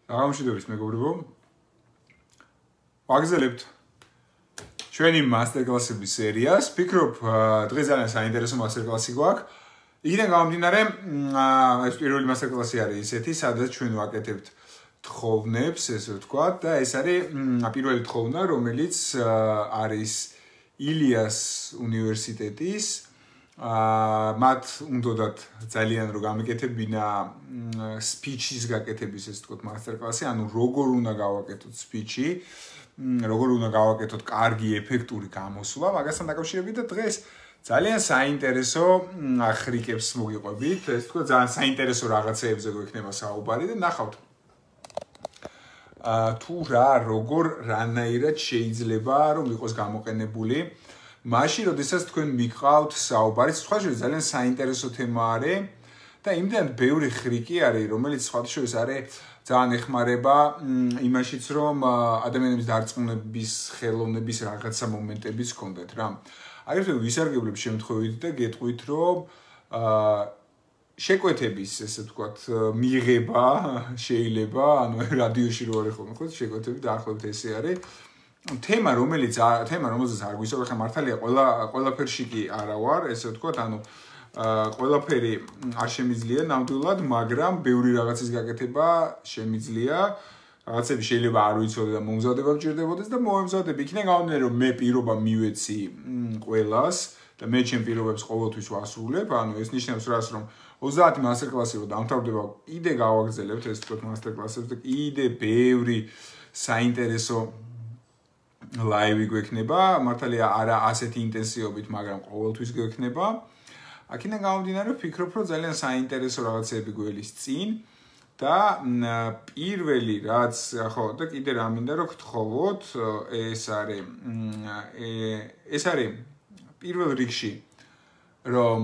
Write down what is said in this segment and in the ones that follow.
Გამშვიდობის მეგობრებო. ვაგრძელებთ ჩვენი მასტერკლასების სერიას. Ფიქრობ, დღეს ძალიან საინტერესო მასტერკლასი გვაქვს. იქიდან გამომდინარე, ეს პირველი მასტერკლასი არის ისეთი, სადაც ჩვენ ვაკეთებთ თხოვნებს, ესე ვთქვათ, და ეს არის პირველი თხოვნა, რომელიც არის ილიას უნივერსიტეტის მათ უნდათ ძალიან რომ გამეკეთებინა სპიჩის გაკეთების ეს თქო მასტერკლასი, ანუ როგორ უნდა გავაკეთოთ სპიჩი, როგორ უნდა გავაკეთოთ კარგი ეფექტური გამოსვლა, მაგასთან დაკავშირებით და დღეს ძალიან საინტერესო ხრიკებს მოგიყვებით, ეს თქო ძალიან საინტერესო რაღაცეებზე გვექნება საუბარი და ნახავთ. თუ როგორ რანაირად შეიძლება რომ იყოს გამოყენებული მაშინ, როდესაც თქვენ მიყავთ საუბარი, სხვა შორის ძალიან საინტერესო თემა არის და იმდენად ბევრი ხრიკი არის, რომელიც სხვა შორის არის ძალიან ეხმარება იმაშიც, რომ ადამიანების დარწმუნების, ხელოვნების რაღაცა მომენტებიც ჰქონდეთ რა. აგრეთვე ვისარგებლებ შემთხვევით და გეტყვით, რომ შეკვეთების, ესე ვთქვათ, მიღება შეიძლება, ანუ რადიოში რო არის ხოლმე, ხო, შეკვეთები დაახლოებით ესე არის. თემა, რომელზეც არ გვისაუბრე, ხა მართალია ყველაფერში კი არა ვარ, ესე ვთქვათ, ანუ ყველაფერი არ შემიძლია ნამდვილად, მაგრამ ბევრი რაღაცის გაკეთება შემიძლია. რაღაცები შეიძლება არ ვიცოდე და მომზადება მჭირდებოდეს და მომზადები. იქიდან გამომდინარე, რომ მე პირობა მივეცი ყველას და მე ჩემ პირობებს ყოველთვის ვასრულებ, ანუ ეს ნიშნავს რას, რომ 30 მასტერკლასი რო დამთავრდება, კიდე გავაგრძელებთ ეს თქო მასტერკლასებს და კიდე ბევრი საინტერესო ლაივი გვექნება, მართალია არა ასეთი ინტენსივობით, მაგრამ ყოველთვის გვექნება. აქედან გამომდინარე, ვფიქრობ, რომ ძალიან საინტერესო რაღაცები გველის წინ და პირველი რაც, ხო, და კიდე რა მინდა რომ გთხოვოთ, ეს არის პირველ რიგში, რომ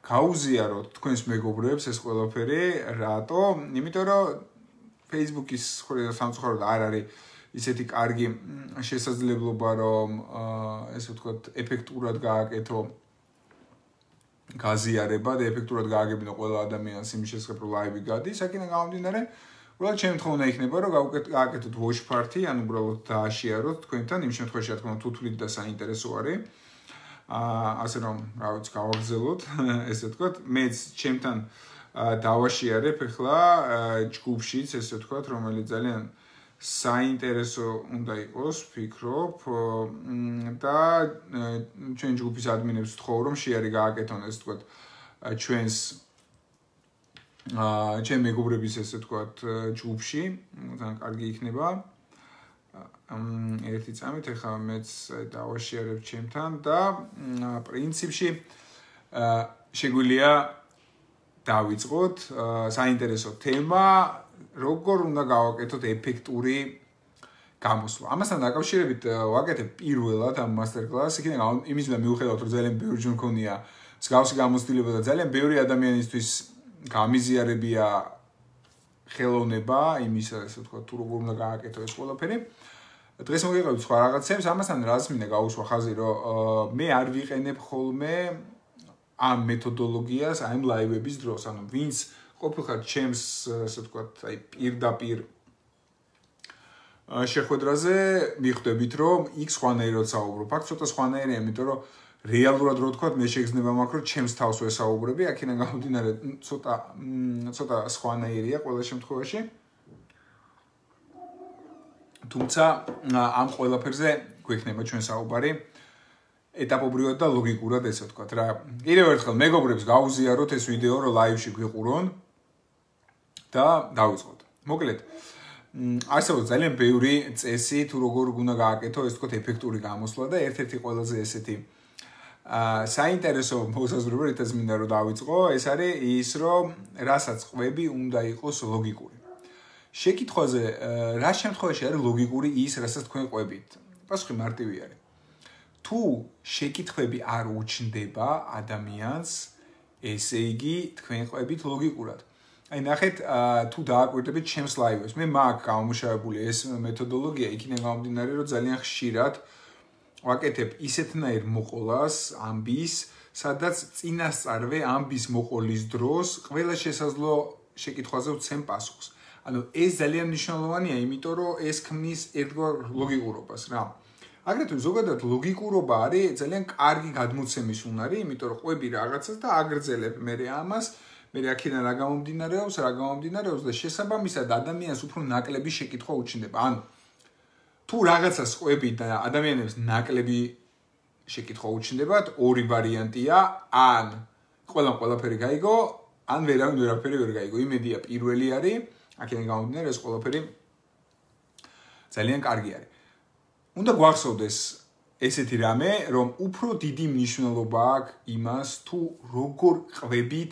გაუზიაროთ თქვენს მეგობრებს ეს ყველაფერი, რატო? იმიტომ რომ Facebook-ის სამწუხაროდ არ არის ისეთი კარგი შესაძლებლობა, რომ ესე ვთქვათ, ეფექტურად გააკეთო გაზიარება და ეფექტურად გააგებინო ყველა ადამიანს იმის შესახებ, რომ ლაივი გადის, აქედან გამომდინარე, უბრალოდ ჩემი თხოვნა იქნება, რომ გააკეთოთ watch party, ანუ უბრალოდ დააშიაროთ თქვენთან, იმ შემთხვევაში, რა თქმა უნდა, თუ თვლით და საინტერესო არის. ასე რომ, რა ვიცი, გავაგრძელოთ, ესე ვთქვათ, მეც ჩემთან დავაშიარებ ახლა ჯგუფშიც, ესე ვთქვათ, რომელიც ძალიან საინტერესო უნდა იყოს, ვფიქრობ და ჩვენ ჯგუფის ადმინებს ვთხოვ, რომ შეარი გააკეთონ, ესე ვთქვათ, ჩვენს ჩემ მეგობრების, ესე ვთქვათ, ჯგუფში, ძალიან კარგი იქნება. ერთი წამით ახლა მეც დავაშიარებ ჩემთან და პრინციპში შეგვიძლია დავიწყოთ საინტერესო თემა, როგორ უნდა გავაკეთოთ ეფექტური გამოსვლა. ამასთან დაკავშირებით ვაკეთებ პირველად ამ მასტერკლასს, იქიდან იმის და მიუხედავად, რომ ძალიან ბევრი ჯერ მქონია მსგავსი გამოცდილება და ძალიან ბევრი ადამიანისთვის გამიზიარებია ხელოვნება, იმისა, ესე ვთქვათ, თუ როგორ უნდა გააკეთო ეს ყველაფერი. დღეს მოგიყვებით სხვა რაღაცებს, ამასთან რაც მინდა გავუსვა ხაზი, რომ მე არ ვიყენებ ხოლმე ამ მეთოდოლოგიას, აი ამ ლაივების დროს, ანუ ვინც ყოფილხარ ჩემს, ესე ვთქვათ, აი პირდაპირ შეხვედრაზე მიხვდებით, რომ იქ სხვანაირად საუბრობ. აქ ცოტა სხვანაირია, იმიტომ რომ რეალურად რო ვთქვათ, მე შეგრძნება მაქვს, რომ ჩემს თავს ვესაუბრები, აქედან გამომდინარე, ცოტა სხვანაირია ყველა შემთხვევაში. თუმცა ამ ყველაფერზე გვექნება ჩვენ საუბარი ეტაპობრივად და ლოგიკურად, ესე ვთქვათ რა. კიდევ ერთხელ მეგობრებს გაუზიაროთ ეს ვიდეო, რომ ლაივში გვიყურონ და დავიწყოთ. მოკლედ, არსებობს ძალიან ბევრი წესი, თუ როგორ უნდა გააკეთო ეს თქო ეფექტური გამოსვლა და ერთ-ერთი ყველაზე ესეთი საინტერესო მოსაზრება, რითაც მინდა რომ დავიწყო, ეს არის ის, რომ რასაც ყვები უნდა იყოს ლოგიკური. შეკითხვაზე რა შემთხვევაში არის ლოგიკური ის, რასაც თქვენ ყვებით? პასუხი მარტივი არის. თუ შეკითხვები არ უჩნდება ადამიანს, ესე იგი თქვენ ყვებით ლოგიკურად. აი ნახეთ, თუ დააკვირდებით ჩემს ლაივებს, მე მაქვს გამომუშავებული ეს მეთოდოლოგია, იქიდან გამომდინარე, რომ ძალიან ხშირად ვაკეთებ ისეთნაირ მოყოლას ამბის, სადაც წინასწარვე ამბის მოყოლის დროს ყველა შესაძლო შეკითხვაზე ვცემ პასუხს. ანუ ეს ძალიან მნიშვნელოვანია, იმიტომ რომ ეს ქმნის ერთგვარ ლოგიკურობას რა. აგრეთვე ზოგადად ლოგიკურობა არის ძალიან კარგი გადმოცემის უნარი, იმიტომ რომ ყვები რაღაცას და აგრძელებ მე ამას, მე აქედან რა გამომდინარეობს და შესაბამისად ადამიანს უფრო ნაკლები შეკითხვა უჩნდება. ანუ თუ რაღაცას ყვები და ადამიანებს ნაკლები შეკითხვა უჩნდებათ, ორი ვარიანტია, ან ყველაფერი გაიგო, ან ვერაფერი ვერ გაიგო. იმედია პირველი არის, აქედან გამომდინარე ეს ყველაფერი ძალიან კარგი არის. უნდა გვახსოვდეს ესეთი რამე, რომ უფრო დიდი მნიშვნელობა აქვს იმას, თუ როგორ ყვებით,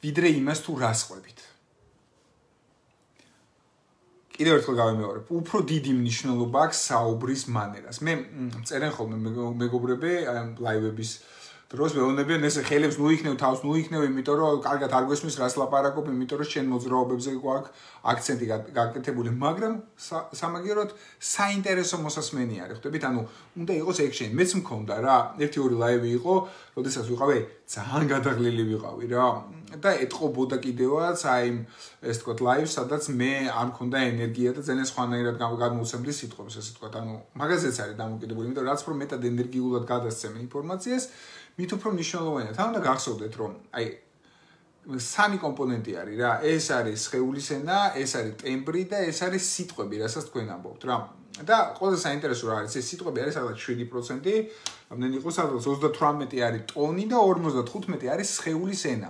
ვიდრე იმას თუ რას ყვებით. კიდევ ერთხელ გავიმეორებ, უფრო დიდი მნიშვნელობა აქვს საუბრის მანერას. მე წერენ ხოლმე მეგობრები ლაივების დროს ვეუბნებიან ესე ხელებს ნუ თავს ნუ იქნევ, იმიტომ რომ კარგად არ გვესმის რას ლაპარაკობ, იმიტომ რომ შენ მოძრაობებზე გვაქვს აქცენტი გაკეთებული, მაგრამ სამაგიეროდ საინტერესო მოსასმენი არის. ხვდებით, ანუ უნდა იყოს ექშენი. მეც მქონდა რა, 1-2 ლაივი იყო, როდესაც ვიყავი ძალიან გადაღლილი ვიყავი რა. და ეთყობოდა კიდევაც აი ეს თქვა ლაივს, სადაც მე არ მქონდა ენერგია და ძალიან სხვანაირად გადმოვცემდი სიტყვებს, ესე თქვა, ანუ მაგაზეც არის დამოკიდებული, იმიტომ რაც უფრო მეტად ენერგიულად გადასცემ ინფორმაციას, მით უფრო მნიშვნელოვანია. თან უნდა გახსოვდეთ, რომ აი სამი კომპონენტი არის რა, ეს არის სხეულის ენა, ეს არის ტემბრი და ეს არის სიტყვები, რასაც თქვენ ამბობთ რა. და ყველაზე საინტერესო რა არის, ეს სიტყვები არის სადღაც 7%, ამდენი იყო სადღაც 38 არის ტონი და 55 არის სხეულის ენა.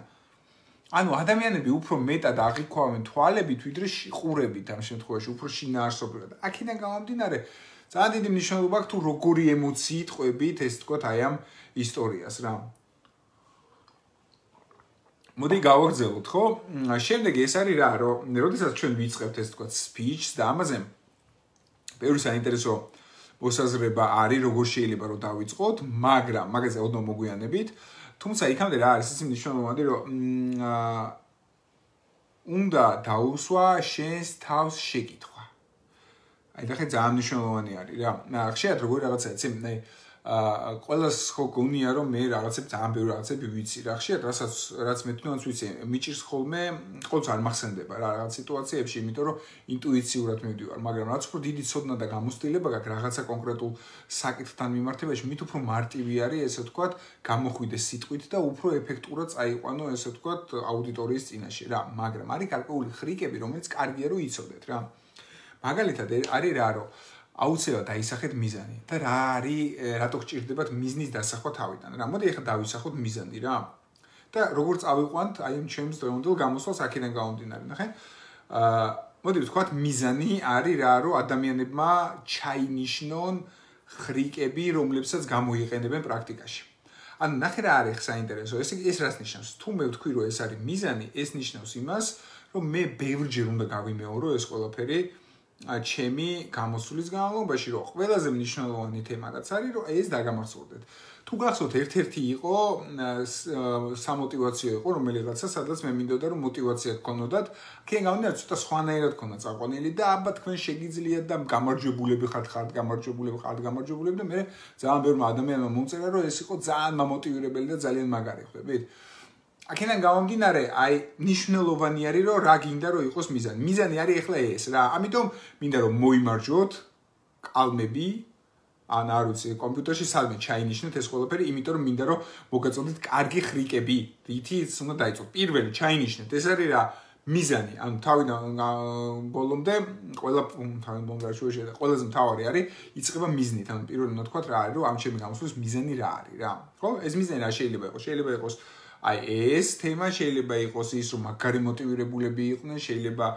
ანუ ადამიანები უფრო მეტად აღიქვამენ თვალებით, ვიდრე ყურებით ამ შემთხვევაში, უფრო შინაარსობრივად. აქედან გამომდინარე, ძალიან დიდი მნიშვნელობა აქვს თუ როგორი ემოციით ყვებით, ეს თქვათ აი ამ ისტორიას რა. მოდი გავაგრძელოთ, ხო? შემდეგ ეს არის რა, რომ როდესაც ჩვენ ვიწყებთ ეს თქვათ speech-ს და ამაზე ბევრი საინტერესო მოსაზრება არის, როგორ შეიძლება რომ დავიწყოთ, მაგრამ მაგაზე ოდნავ მოგვიანებით. თუმცა იქამდე რა არის ისე მნიშვნელოვანი, რომ უნდა დაუსვა შენს თავს შეკითხვა. აი და ხე ძალიან მნიშვნელოვანი არის რა. ხშირად როგორი რაღაცა იცი, ყველას ხო გონია რომ მე რაღაცებს ძალიან ბევრი რაღაცები ვიცი რა. ხშირად რაც მე თვითონაც ვიცი, მიჭირს ხოლმე, ყოველთვის არ მახსენდება რა რაღაც სიტუაციებში, იმიტომ რომ ინტუიციურად მივდივარ, მაგრამ რაც უფრო დიდი ცოდნა და გამოცდილება გაქვს რაღაცა კონკრეტულ საკითხთან მიმართებაში, მით უფრო მარტივი არის ესე ვთქვათ, გამოხვიდეს სიტყვით და უფრო ეფექტურად წაიყვანო ესე ვთქვათ აუდიტორიის წინაშე რა. მაგრამ არის გარკვეული ხრიკები, რომელიც კარგია რომ იცოდეთ რა. მაგალითად არის რა, რომ აუცილებლად დაისახეთ მიზანი და რა არის, რატო გჭირდებათ მიზნის დასახვა თავიდან რა. მოდი ახლა დავისახოთ მიზანი რა. და როგორ წავიყვანთ აი ამ ჩემს დროუნდელ გამოსვლას აქედან გამომდინარე, ნახე. მოდი ვთქვათ, მიზანი არის რა, რომ ადამიანებმა ჩაინიშნონ ხრიკები, რომლებსაც გამოიყენებენ პრაქტიკაში. ანუ ნახე რა არის საინტერესო, ეს რას ნიშნავს? თუ მე ვთქვი, რომ ეს არის მიზანი, ეს ნიშნავს იმას, რომ მე ბევრჯერ უნდა გავიმეორო ეს ყველაფერი ჩემი გამოსვლის განმავლობაში, რომ ყველაზე მნიშვნელოვანი თემა რაც არის, რომ ეს დაგამახსოვრდეთ. თუ გახსოვთ, ერთ-ერთი იყო სამოტივაციო იყო, რომელიღაცა, სადაც მე მინდოდა რომ მოტივაცია გქონოდათ, აქედან გამომდინარე ცოტა სხვანაირად ქონდა წაყვანილი და აბა თქვენ შეგიძლიათ და გამარჯვებულები ხართ გამარჯვებულები და მე ძალიან ბევრმა ადამიანმა მომწერა, რომ ეს იყო ძალიან მამოტივირებელი და ძალიან მაგარი, ხვდებით? აქედან გამომდინარე, აი მნიშვნელოვანი არის, რომ რა გინდა რომ იყოს მიზანი. მიზანი არის ახლა ეს რა. ამიტომ მინდა რომ მოიმარჯვოთ კალმები, ან არ ვიცი, კომპიუტერში სადმე ჩაინიშნეთ ეს ყველაფერი, იმიტომ რომ მინდა რომ მოგაწოდეთ კარგი ხრიკები, რითიც უნდა დაიწყოთ. პირველი ჩაინიშნეთ, ეს არის რა მიზანი. ანუ თავიდან ბოლომდე ყველაზე მთავარი არის იწყება მიზნით. ანუ პირველი უნდა თქვათ რა არის, რომ ამ ჩემი გამოსვლის მიზანი რა არის რა. ხო? ეს მიზანი რა შეიძლება იყოს? შეიძლება იყოს აი ეს თემა, შეიძლება იყოს ის, რომ მაგარი მოტივირებულები იყვნენ, შეიძლება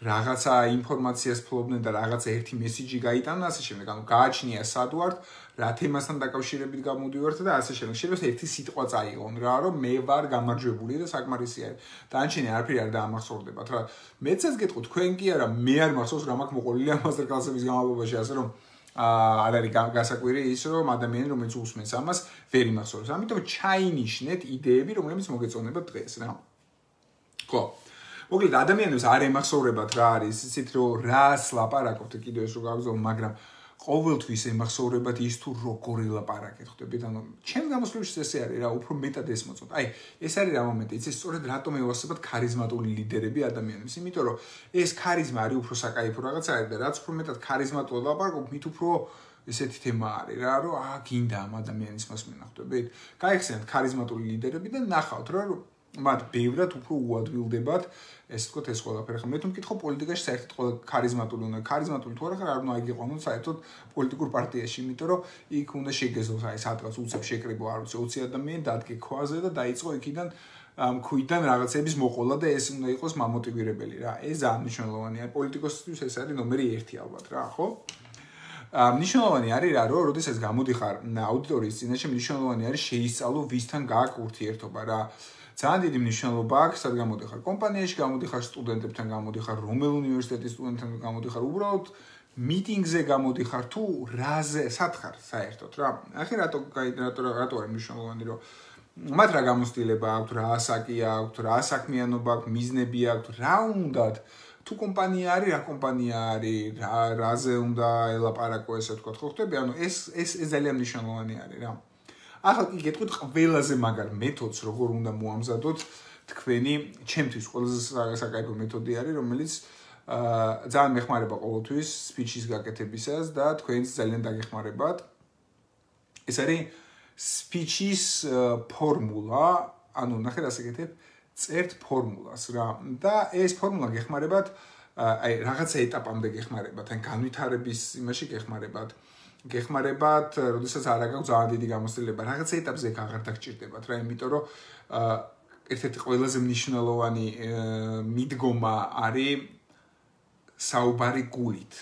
რაღაცა ინფორმაციას ფლობდნენ და რაღაცა ერთი მესიჯი გაიტანენ, ასე შემდეგ. ანუ გააჩნია სად ვართ, რა თემასთან დაკავშირებით გამოდივართ და ასე შემდეგ. შეიძლება ერთი სიტყვა წაიღონ რა, რომ მე ვარ გამარჯვებული და საკმარისი არის. დანარჩენი არაფერი არ დაამახსოვრდებათ რა. მეცაც გეტყვით, თქვენ კი არა, მე არ მახსოვს რა მაქვს მოყოლილი ამ მასტერკლასების განმავლობაში, ასე რომ არ არის გასაკვირი ის, რომ ადამიანი, რომელიც უსმენს ამას, ვერ იმახსოვრებს. ამიტომ ჩაინიშნეთ იდეები, რომლებიც მოგეწონებათ დღეს რა. ხო. მოკლედ ადამიანებს არ ემახსოვრებათ რა არის, იცით რომ რას ლაპარაკობთ კიდევ ეს რო გავგზავნო, მაგრამ ყოველთვის ემახსოვრებათ ის თუ როგორ ელაპარაკეთ, ხვდებით? ანუ ჩემს გამოსვლებშიც ესე არის რა, უფრო მეტად ეს მოწონთ. აი, ეს არის რა მომენტი, იცი, სწორედ რატომ ევასებათ ქარიზმატული ლიდერები ადამიანებს? იმიტომ რომ ეს ქარიზმა არის უფრო საკაიფო რაღაცა და რაც უფრო მეტად ქარიზმატულად ლაპარაკობ, მით უფრო ესეთი თემა არის რა, რომ გინდა ამ ადამიანის მოსმენა, ხვდებით? გაიხსენეთ ქარიზმატული ლიდერები და ნახავთ რა, რომ მათ ბევრად უფრო უადვილდებათ ეს თქო ეს ყველაფერი. ხა მე თუ მკითხო პოლიტიკაში საერთოდ ყველა ქარიზმატული უნდა, ქარიზმატული თუ არა ხარ, არ უნდა აიგიყვანო საერთოდ პოლიტიკურ პარტიაში, იმიტომ რომ იქ უნდა შეგეზოს აი სადღაც უცებ შეკრიბო არ ვიცი 20 ადამიანი დადგე ქვაზე და დაიწყო იქიდან მქვიდან რაღაცების მოყოლა და ეს უნდა იყოს მამოტივირებელი რა. ეს ძალიან მნიშვნელოვანია. პოლიტიკოსთვის ეს არის ნომერი 1 ალბათ რა, ხო? მნიშვნელოვანი არის რა, რომ როდესაც გამოდიხარ აუდიტორიის წინაშე, მნიშვნელოვანი არის შეისწავლო ვისთან გააქვს ურთიერთობა რა. ძალიან დიდი მნიშვნელობა აქვს, სად გამოდიხარ კომპანიაში, გამოდიხარ სტუდენტებთან, გამოდიხარ რომელ უნივერსიტეტის სტუდენტთან, გამოდიხარ უბრალოდ მიტინგზე გამოდიხარ თუ რაზე, სად ხარ საერთოდ რა. ახლა რატო არის მნიშვნელოვანი, რომ მათ რა გამოცდილება აქვთ, რა ასაკი აქვთ, რა საქმიანობა აქვთ, მიზნები აქვთ, რა უნდათ, თუ კომპანია არის, რა კომპანია არის, რაზე უნდა ელაპარაკო ესე თქვა, ხო ხტები? ანუ ეს ძალიან მნიშვნელოვანი არის რა. ახლა კი გეტყვით ყველაზე მაგარ მეთოდს როგორ უნდა მოამზადოთ თქვენი ჩემთვის ყველაზე საკაიფო მეთოდი არის რომელიც ძალიან მეხმარება ყოველთვის სპიჩის გაკეთებისას და თქვენც ძალიან დაგეხმარებათ ეს არის სპიჩის ფორმულა ანუ ნახე რა შეგეთებ წერთ ფორმულას რა და ეს ფორმულა გეხმარებათ აი რაღაცა ეტაპამდე გეხმარებათ ან განვითარების იმაში გეხმარებათ გეხმარებათ, როდესაც არ აქვს ძალიან დიდი გამოცდილება, რაღაც ეტაპზე აღარ დაგჭირდებათ რა, იმიტომ რომ ერთ-ერთი ყველაზე მნიშვნელოვანი მიდგომა არის საუბარი გულით.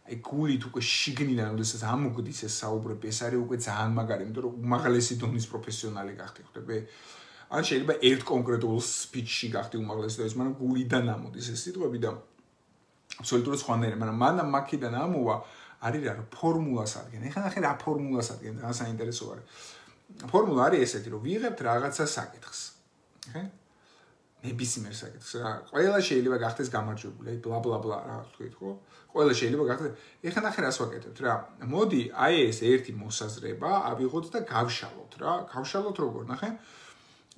აი გულით უკვე შიგნიდან, როდესაც ამოგდის ეს საუბრები, ეს არის უკვე ძალიან მაგარი, იმიტომ რომ უმაღლესი დონის პროფესიონალი გახდი, ხვდები? ან შეიძლება ერთ კონკრეტულ სპიჩში გახდი უმაღლესი დონის, მაგრამ გულიდან ამოდის ეს სიტყვები და აბსოლუტურად სხვანაირი, მაგრამ მანამ მაქიდან ამოვა არის რა ფორმულას ადგენენ. ეხლა ნახე რა ფორმულას ადგენენ, ძალიან საინტერესო არის. ფორმულა არის ესეთი, რომ ვიღებთ რაღაცა საკითხს. ხე? ნებისმიერ საკითხს რა. ყველა შეიძლება გახდეს გამარჯვებული, აი ბლა ბლა ბლა რა თქვით, ხო? ყველა შეიძლება გახდეს. ეხლა ნახე რას ვაკეთებთ რა. მოდი აი ეს ერთი მოსაზრება ავიღოთ და გავშალოთ რა. გავშალოთ როგორ, ნახე?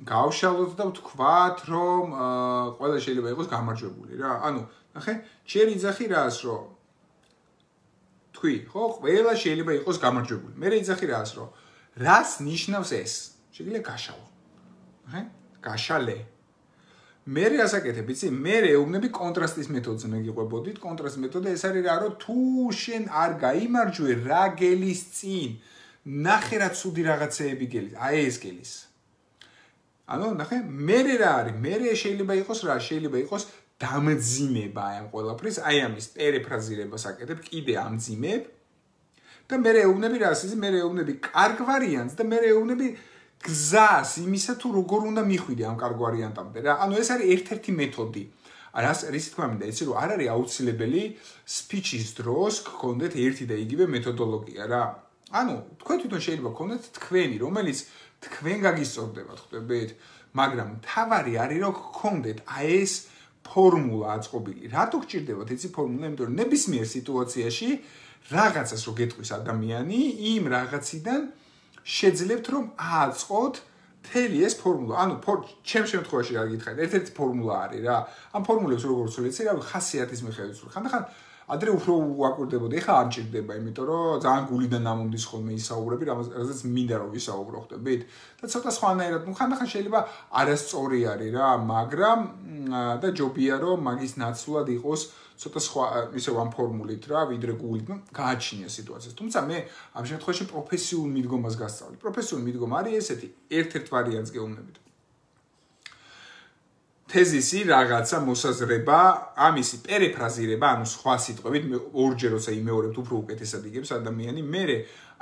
გავშალოთ და ვთქვათ, რომ ყველა შეიძლება იყოს გამარჯვებული რა. ანუ ნახე, ჯერ იძახი რას, რომ ხო, ყველა შეიძლება იყოს გამარჯვებული. მე იძახი რას, რომ რას ნიშნავს ეს? შეიძლება გაშალო. ხე? გაშალე. მე ასაკეთებ, იცი? მე ეუბნები კონტრასტის მეთოდზე მეგიყვებოდით. კონტრასტის მეთოდი ეს არის რა, რომ თუ შენ არ გაიმარჯვე, რა გელის წინ, ნახე რა ცუდი რაღაცეები გელის. აი ეს გელის. ანუ ნახე, მე რა არის? მე შეიძლება იყოს რა? შეიძლება იყოს დამძიმება აი ამ ყველაფრის, აი ამის პერიფრაზირებას აკეთებ, კიდე ამძიმებ და მე ეუბნები რას, ისი მე ეუბნები კარგ ვარიანტს და მე ეუბნები გზას იმისა თუ როგორ უნდა მიხვიდე ამ კარგ ვარიანტამდე რა. ანუ ეს არის ერთ-ერთი მეთოდი. რის თქმა მინდა, იცი რომ არ არის აუცილებელი სპიჩის დროს გქონდეთ ერთი და იგივე მეთოდოლოგია რა. ანუ თქვენ თვითონ შეიძლება გქონდეთ თქვენი, რომელიც თქვენ გაგისწორდებათ, ხვდებით? მაგრამ თავარი არის რომ გქონდეთ აი ეს ფორმულა აწყობილი. რატო გჭირდებათ იცი ფორმულა? იმიტომ რომ ნებისმიერ სიტუაციაში რაღაცას რო გეტყვის ადამიანი, იმ რაღაციდან შეძლებთ რომ აწყოთ მთელი ეს ფორმულა. ანუ ჩემ შემთხვევაში რა გითხარით, ერთ-ერთი ფორმულა არის რა. ამ ფორმულებს როგორ ვცვლი, იცი რა, ხასიათის მიხედვით ვცვლი. ხანდახან ადრე უფრო ვაკვირდებოდი, ეხლა არ მჭირდება, იმიტომ რომ ძალიან გულიდან ამომდის ხოლმე ისაუბრები, რაზეც მინდა რომ ვისაუბრო, ხვდებით? და ცოტა სხვანაირად, ხანდახან შეიძლება არასწორი არის რა, მაგრამ და ჯობია რომ მაგის ნაცვლად იყოს ცოტა სხვა ისევ ამ ფორმულით რა, ვიდრე გულით, გააჩნია სიტუაციას. თუმცა მე ამ შემთხვევაში პროფესიულ მიდგომას გასწავლი. პროფესიული მიდგომა არის ესეთი, ერთ-ერთ ვარიანტს გეუბნებით. თეზისი რაღაცა მოსაზრება, ამისი პერიფრაზირება, ანუ სხვა სიტყვებით, მე ორჯერ როცა იმეორებთ, უფრო უკეთესად იგებს ადამიანი, მე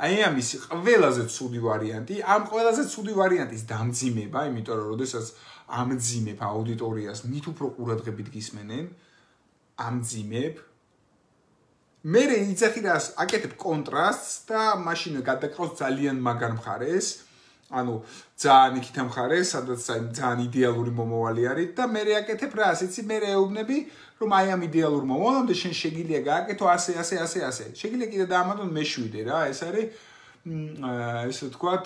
აი ამისი ყველაზე ცუდი ვარიანტი, ამ ყველაზე ცუდი ვარიანტის დამძიმება, იმიტომ რომ როდესაც ამძიმებ აუდიტორიას, მით უფრო ყურადღებით გისმენენ, ამძიმებ. მე იძახი რას, აკეთებ კონტრასტს და მაშინ გადაკრავს ძალიან მაგარ მხარეს. ანუ ძალიან იქით ამხარე, სადაც აი ძალიან იდეალური მომავალი არის და მე რეაკეთებ რას, იცი, მე ეუბნები, რომ აი ამ იდეალურ მომავალამდე შენ შეგიძლია გააკეთო ასე. შეგიძლია კიდე დაამატონ მე-7 რა, ეს არის ესე ვთქვათ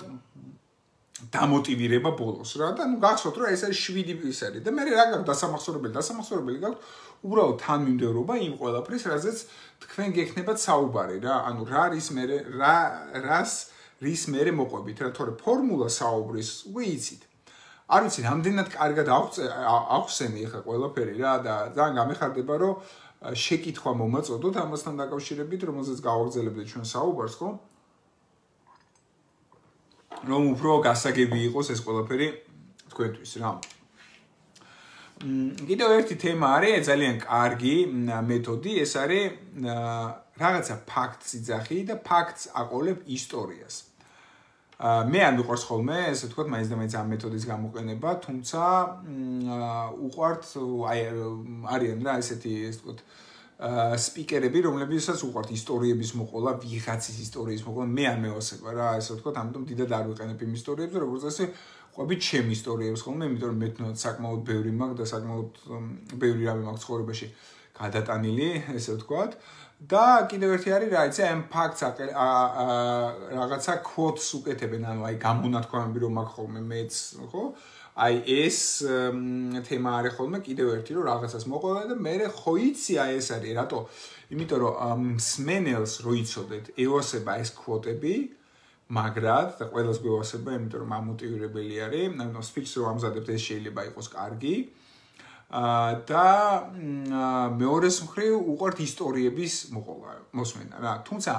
დამოტივირება ბოლოს რა და ნუ გახსოვთ რომ ეს არის 7 ის არის და მე რა გაქვს დასამახსოვრებელი გაქვს უბრალოდ თანმიმდევრობა იმ ყველაფრის რაზეც თქვენ გექნებათ საუბარი რა ანუ რის მერე მოყვებით რა თორე ფორმულა საუბრის უკვე იცით არ ვიცი რამდენად კარგად ახსენე ახლა ყველაფერი რა და ძალიან გამეხარდება რომ შეკითხვა მომაწოდოთ ამასთან დაკავშირებით რომელზეც გავაგზავნებთ ჩვენ საუბარს ხო რომ უფრო გასაგები იყოს ეს ყველაფერი თქვენთვის რა. კიდევ ერთი თემა არის ძალიან კარგი მეთოდი, ეს არის რაღაცა ფაქტს იძახი და ფაქტს აყოლებ ისტორიას. მე არ მიყვარს ხოლმე, ესე ვთქვათ, მაინც და მაინც ამ მეთოდის გამოყენება, თუმცა უყვართ არიან რა ესეთი, ესე ვთქვათ, სპიკერები, რომლებსაც უყვართ ისტორიების მოყოლა, ვიღაცის ისტორიის მოყოლა, მე არ მევასება რა, ესე ვთქვათ, ამიტომ დიდად არ ვიყენებ იმ ისტორიებს, როგორც ასე ყვებით ჩემ ისტორიებს ხოლმე, იმიტომ რომ მე თვითონ საკმაოდ ბევრი მაქვს და საკმაოდ ბევრი რამე მაქვს ცხოვრებაში გადატანილი, ესე ვთქვათ. და კიდევ ერთი არის რა, იცი, ამ ფაქტს რაღაცა quotes უკეთებენ, ანუ აი გამონათქვამები რომ მაქვს ხოლმე მეც, ხო? აი ეს თემა არის ხოლმე კიდევ ერთი რომ რაღაცას მოყვება და მე ხო იცი აი ეს არის რატო? იმიტომ რომ მსმენელს რო იცოდეთ ევასება ეს quote-ები მაგრად და ყველას გვევასება, იმიტომ რომ ამოტივირებელი არის, ანუ speech-ს რო ამზადებთ ეს შეიძლება იყოს კარგი. და მეორეს მხრივ უყვართ ისტორიების მოსმენა რა. თუმცა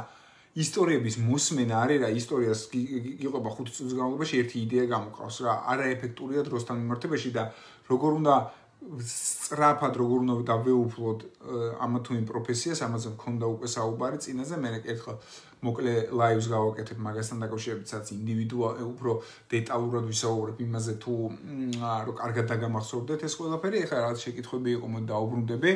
ისტორიების მოსმენა არის რა, ისტორიას იყვება 5 წუთის განმავლობაში ერთი იდეა გამოყავს რა. არაეფექტურია დროსთან მიმართებაში და როგორ უნდა სწრაფად როგორ უნდა დავეუფლოთ ამა თუ იმ პროფესიას, ამაზე მქონდა უკვე საუბარი წინაზე, მე ერთხელ მოკლე ლაივს გავაკეთებ მაგასთან დაკავშირებით, სადაც ინდივიდუალ უფრო დეტალურად ვისაუბრებ იმაზე თუ რო კარგად დაგამახსოვრდეთ ეს ყველაფერი, ეხლა რაღაც შეკითხვები იყო, მოდი დაუბრუნდები.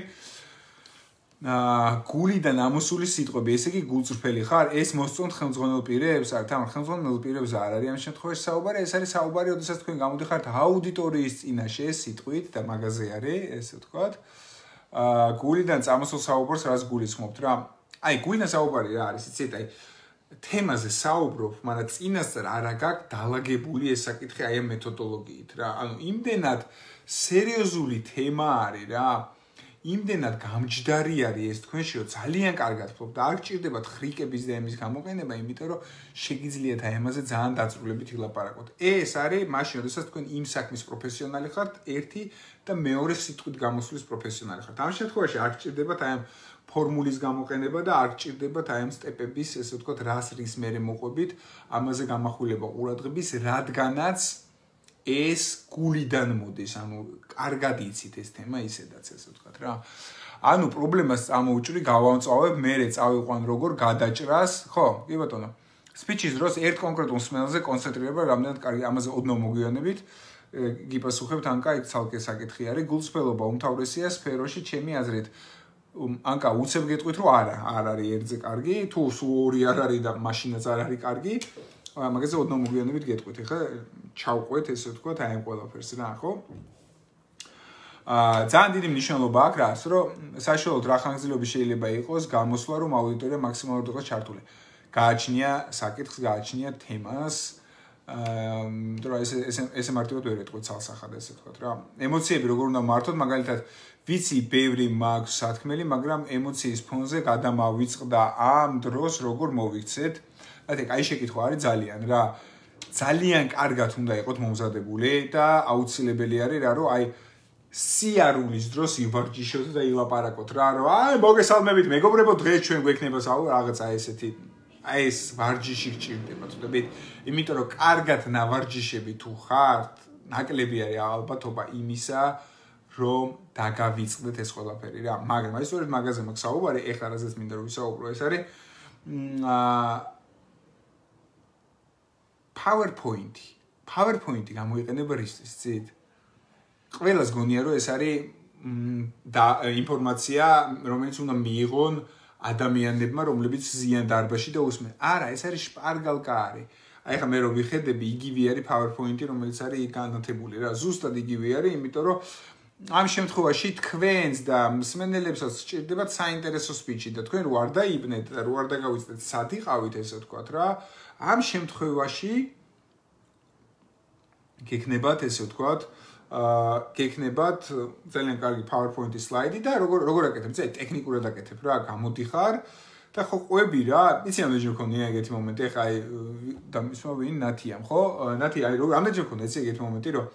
გულიდან ამოსული სიტყვები, ესე იგი გულწრფელი ხარ, ეს მოსწონთ ხელმძღვანელ პირებს, არ თან ხელმძღვანელ პირებს არ არის ამ შემთხვევაში საუბარი, ეს არის საუბარი, როდესაც თქვენ გამოდიხართ აუდიტორიის წინაშე სიტყვით და მაგაზე არის, ესე ვთქვათ. გულიდან წამოსულ საუბარს რას გულისხმობთ რა? აი, გულიდან საუბარი რა არის, იცით, აი თემაზე საუბრობ, მაგრამ წინასწარ არ გაქვს დალაგებული ეს საკითხი აი ამ მეთოდოლოგიით რა. ანუ იმდენად სერიოზული თემა არის რა. იმდენად გამჯდარი არის ეს თქვენში, რომ ძალიან კარგად ფლობთ და არ გჭირდებათ ხრიკების და ემის გამოყენება, იმიტომ რომ შეგიძლიათ აი ამაზე ძალიან დაწვრილებით ილაპარაკოთ. ეს არის მაშინ, როდესაც თქვენ იმ საქმის პროფესიონალი ხართ, ერთი და მეორე სიტყვით გამოსვლის პროფესიონალი ხართ. ამ შემთხვევაში არ გჭირდებათ აი ამ ფორმულის გამოყენება და არ გჭირდებათ აი ამ სტეპების, ესე ვთქვათ, რას რის მერე მოყვებით, ამაზე გამახვილება ყურადღების, რადგანაც ეს გულიდან მოდის, ანუ კარგად იცით ეს თემა ისედაც ესე ვთქვათ რა. ანუ პრობლემას წამოუჭრი, გავამწვავებ, მერე წავიყვან როგორ გადაჭრას, ხო? კი ბატონო. სპიჩის დროს ერთ კონკრეტულ მსმენელზე კონცენტრირება რამდენად კარგი, ამაზე ოდნავ მოგვიანებით გიპასუხებთ, ანკა, იქ ცალკე საკითხი არის, გულწრფელობა უმთავრესია სფეროში, ჩემი აზრით. ანკა, უცებ გეტყვით, რომ არა, არ არის ერთზე კარგი, თუ სულ ორი არ არის და მაშინაც არ არის კარგი. მაგაზე ოდნავ მოგვიანებით გეტყვით, ეხლა ჩავყვეთ ესე ვთქვათ აი ამ ყველაფერს რა, ხო? ძალიან დიდი მნიშვნელობა აქვს რას, რომ საშუალოდ რა ხანგრძლივობა შეიძლება იყოს გამოსვლა, რომ აუდიტორია მაქსიმალურად იყოს ჩართული. გააჩნია საკითხს, გააჩნია თემას, იმიტომ რომ ესე მარტივად ვერ ეტყვით ცალსახად ესე ვთქვათ რა. ემოციები როგორ უნდა მართოთ, მაგალითად, ვიცი, ბევრი მაქვს სათქმელი, მაგრამ ემოციის ფონზე გადამავიწყდა ამ დროს როგორ მოვიქცეთ. აი შეკითხვა არის ძალიან რა. ძალიან კარგად უნდა იყოთ მომზადებული და აუცილებელი არის რა, რომ აი სიარულის დროს ივარჯიშოთ და ილაპარაკოთ რა, რომ აი მოგესალმებით მეგობრებო, დღეს ჩვენ გვექნება რაღაცა ესეთი აი ეს ვარჯიში გჭირდება, თუნდაც, იმიტომ რომ კარგად ნავარჯიშები თუ ხართ, ნაკლები არის ალბათობა იმისა, რომ დაგავიწყდეთ ეს ყველაფერი რა. მაგრამ აი სწორედ მაგაზე მაქვს საუბარი, ეხლა რაზეც მინდა რომ ვისაუბრო, ეს არის PowerPoint-ი გამოიყენება რისთვის, იცით? ყველას გონია რომ ეს არის ინფორმაცია, რომელიც უნდა მიიღონ ადამიანებმა, რომლებიც ზიან დარბაზში და უსმენ. არა, ეს არის შპარგალკარი. აი ხა მე რო ვიხედები იგივე არის PowerPoint-ი, რომელიც არის განათებული რა, ზუსტად იგივე არის, იმიტომ რომ ამ შემთხვევაში თქვენს და მსმენელებსაც სჭირდებათ საინტერესო სპიჩი და თქვენ რო არ დაიბნეთ და რო არ დაგავიწყდეთ სად იყავით ესე ვთქვათ რა, ამ შემთხვევაში გექნებათ ესე ვთქვათ, გექნებათ ძალიან კარგი PowerPoint-ის სლაიდი და როგორ აკეთებ, იცი ტექნიკურად აკეთებ რა, გამოდიხარ და ხო ყვები რა, იცი ამდენჯერ მქონია ეგეთი მომენტი, ხა აი და ისმო ვინ ნათიამ, ხო? ნათი აი როგორ ამდენჯერ მქონია იცი ეგეთი მომენტი, რომ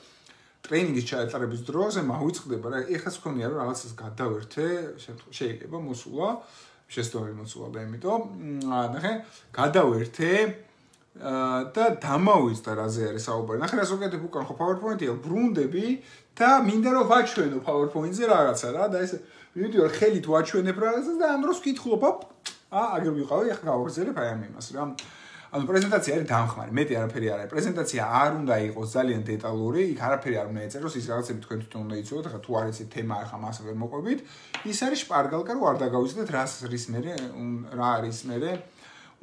ტრეინინგის ჩაეტარების დროზე მავიწყდება რა, ეხაც მქონია რომ რაღაცას გადავერთე, შეიძლება მოსულა, შესწავლილი მოსულა და იმიტომ ნახე, გადავერთე და დამავიწყდა რაზე არის საუბარი. ნახე რას ვაკეთებ უკან ხო PowerPoint-ია, ბრუნდები და მინდა რომ ვაჩვენო PowerPoint-ზე რაღაცა რა და ესე ვიდეო ხელით ვაჩვენებ რაღაცას და ამ დროს ვკითხულობ, აგერ ვიყავი, ახლა გავაგრძელებ აი ამ იმას რა. ანუ პრეზენტაცია არის დამხმარე, მეტი არაფერი არ არის. პრეზენტაცია არ უნდა იყოს ძალიან დეტალური, იქ არაფერი არ უნდა ეწეროს, ის რაღაცები თქვენ თვითონ უნდა იცოდეთ, ახლა თუ არ იცით თემა, ახლა მას ვერ მოყვებით. ის არის შპარგალკა, რომ არ დაგავიწყდეთ რა არის მერე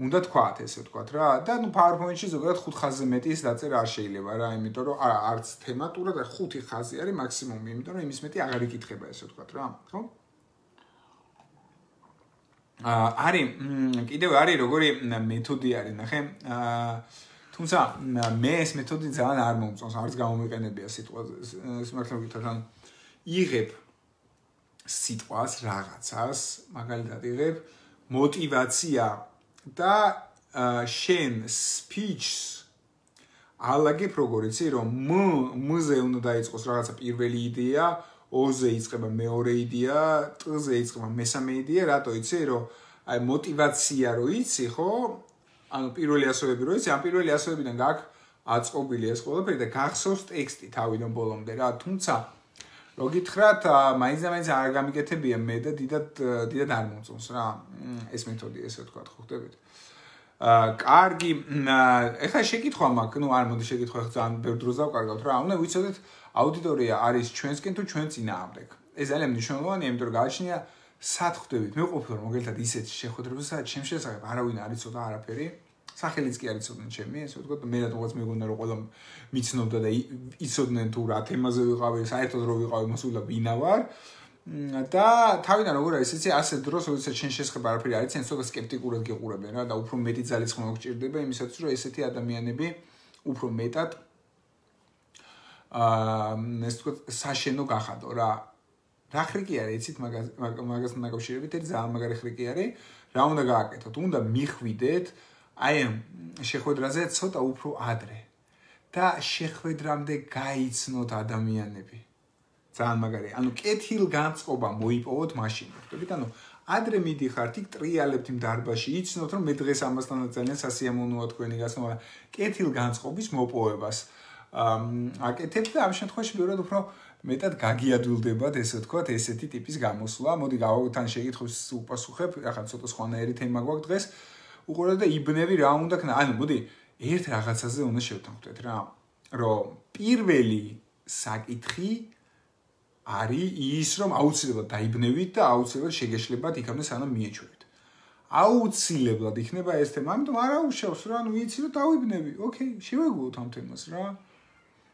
უნდა თქვათ, ესე ვთქვათ რა. და ნუ PowerPoint-ში ზოგადად 5 ხაზზე მეტი ის დაწერა არ შეიძლება რა, იმიტომ რომ არც თემატურად 5 ხაზი არის მაქსიმუმი, იმიტომ რომ იმის მეტი აღარ იკითხება, ესე ვთქვათ რა, ხო? არის კიდევ არის როგორი მეთოდი არის ნახე თუმცა მე ეს მეთოდი ძალიან არ მომწონს არც გამომიყენებია სიტყვაზე სიმართლე გითხრათ ან იღებ სიტყვას რაღაცას მაგალითად იღებ мотивация და შენ speech ალაგებ როგორ იცი რომ მ-ზე უნდა დაიწყოს რაღაცა პირველი იდეა O-ზე იწყება მეორე იდეა, T-ზე იწყება მესამე იდეა, რატო იცი, რომ აი мотивация რო იცი, ხო? ანუ პირველი ასოები რო იცი, ამ პირველი ასოებიდან გაქვს აწყობილი ეს ყველაფერი და გახსოვს ტექსტი თავიდან ბოლომდე რა. თუმცა რო გითხრათ, მაინც არ გამიკეთებია მე და დიდად არ მომწონს რა. ეს მეთოდი ესე ვთქვათ, ხო ხდებით? კარგი, ეხლა შეკითხვა მაქვს, ნუ არ მოდი შეკითხვა ხა ძალიან ბევრ დროს დავკარგავთ რა. უნდა ვიცოდეთ აუდიტორია არის ჩვენსკენ თუ ჩვენ წინააღმდეგ. ეს ძალიან მნიშვნელოვანია, იმიტომ რომ გააჩნია სად ხვდებით. მე ყოფილი ვარ მოგელთა ისეთ შეხვედრებსა, სადაც ჩემს შესახებ არავინ არ იცოდა არაფერი. სახელიც კი არ იცოდნენ ჩემი, ესე ვთქვათ, მე რატომღაც მეგონა რომ ყველა მიცნობდა და იცოდნენ თუ რა თემაზე ვიყავი, საერთოდ რო ვიყავი მოსულა ვინა ვარ. და თავიდან როგორ არის იცი, ასე დროს როდესაც შენ შესახებ არაფერი არ იციან, ცოტა სკეპტიკურად გიყურებენ რა და უფრო მეტი ძალისხმევა გჭირდება იმისათვის, რომ ესეთი ადამიანები უფრო მეტად ეს თქვა საშენო გახადო რა. რა ხრიკი არის იცით მაგასთან დაკავშირებით ერთი ძალიან მაგარი ხრიკი არის. რა უნდა გააკეთოთ? უნდა მიხვიდეთ აი ამ შეხვედრაზე ცოტა უფრო ადრე და შეხვედრამდე გაიცნოთ ადამიანები. ძალიან მაგარია. ანუ კეთილგანწყობა მოიპოვოთ მაშინ. ხვდებით? ანუ ადრე მიდიხართ იქ ტრიალებთ იმ დარბაზში, იცნოთ რომ მე დღეს ამასთან ძალიან სასიამოვნოა თქვენი გასვლა. კეთილგანწყობის მოპოვებას აკეთებთ და ამ შემთხვევაში ბევრად უფრო მეტად გაგიადვილდებათ, ესე ვთქვათ, ესეთი ტიპის გამოსვლა. მოდი თან შეკითხვებს უპასუხებ, ახლა ცოტა სხვანაირი თემა გვაქვს დღეს. უყურეთ და იბნევი რა უნდა ქნა. ანუ მოდი ერთ რაღაცაზე უნდა შევთანხმდეთ რა, რომ პირველი საკითხი არის ის, რომ აუცილებლად დაიბნევით და აუცილებლად შეგეშლებათ იქამდე სანამ მიეჩვევით. აუცილებლად იქნება ეს თემა, ამიტომ არ აუშავს რა, ანუ ვიცი რომ დავიბნევი. ოკეი, შევეგულოთ ამ თემას რა.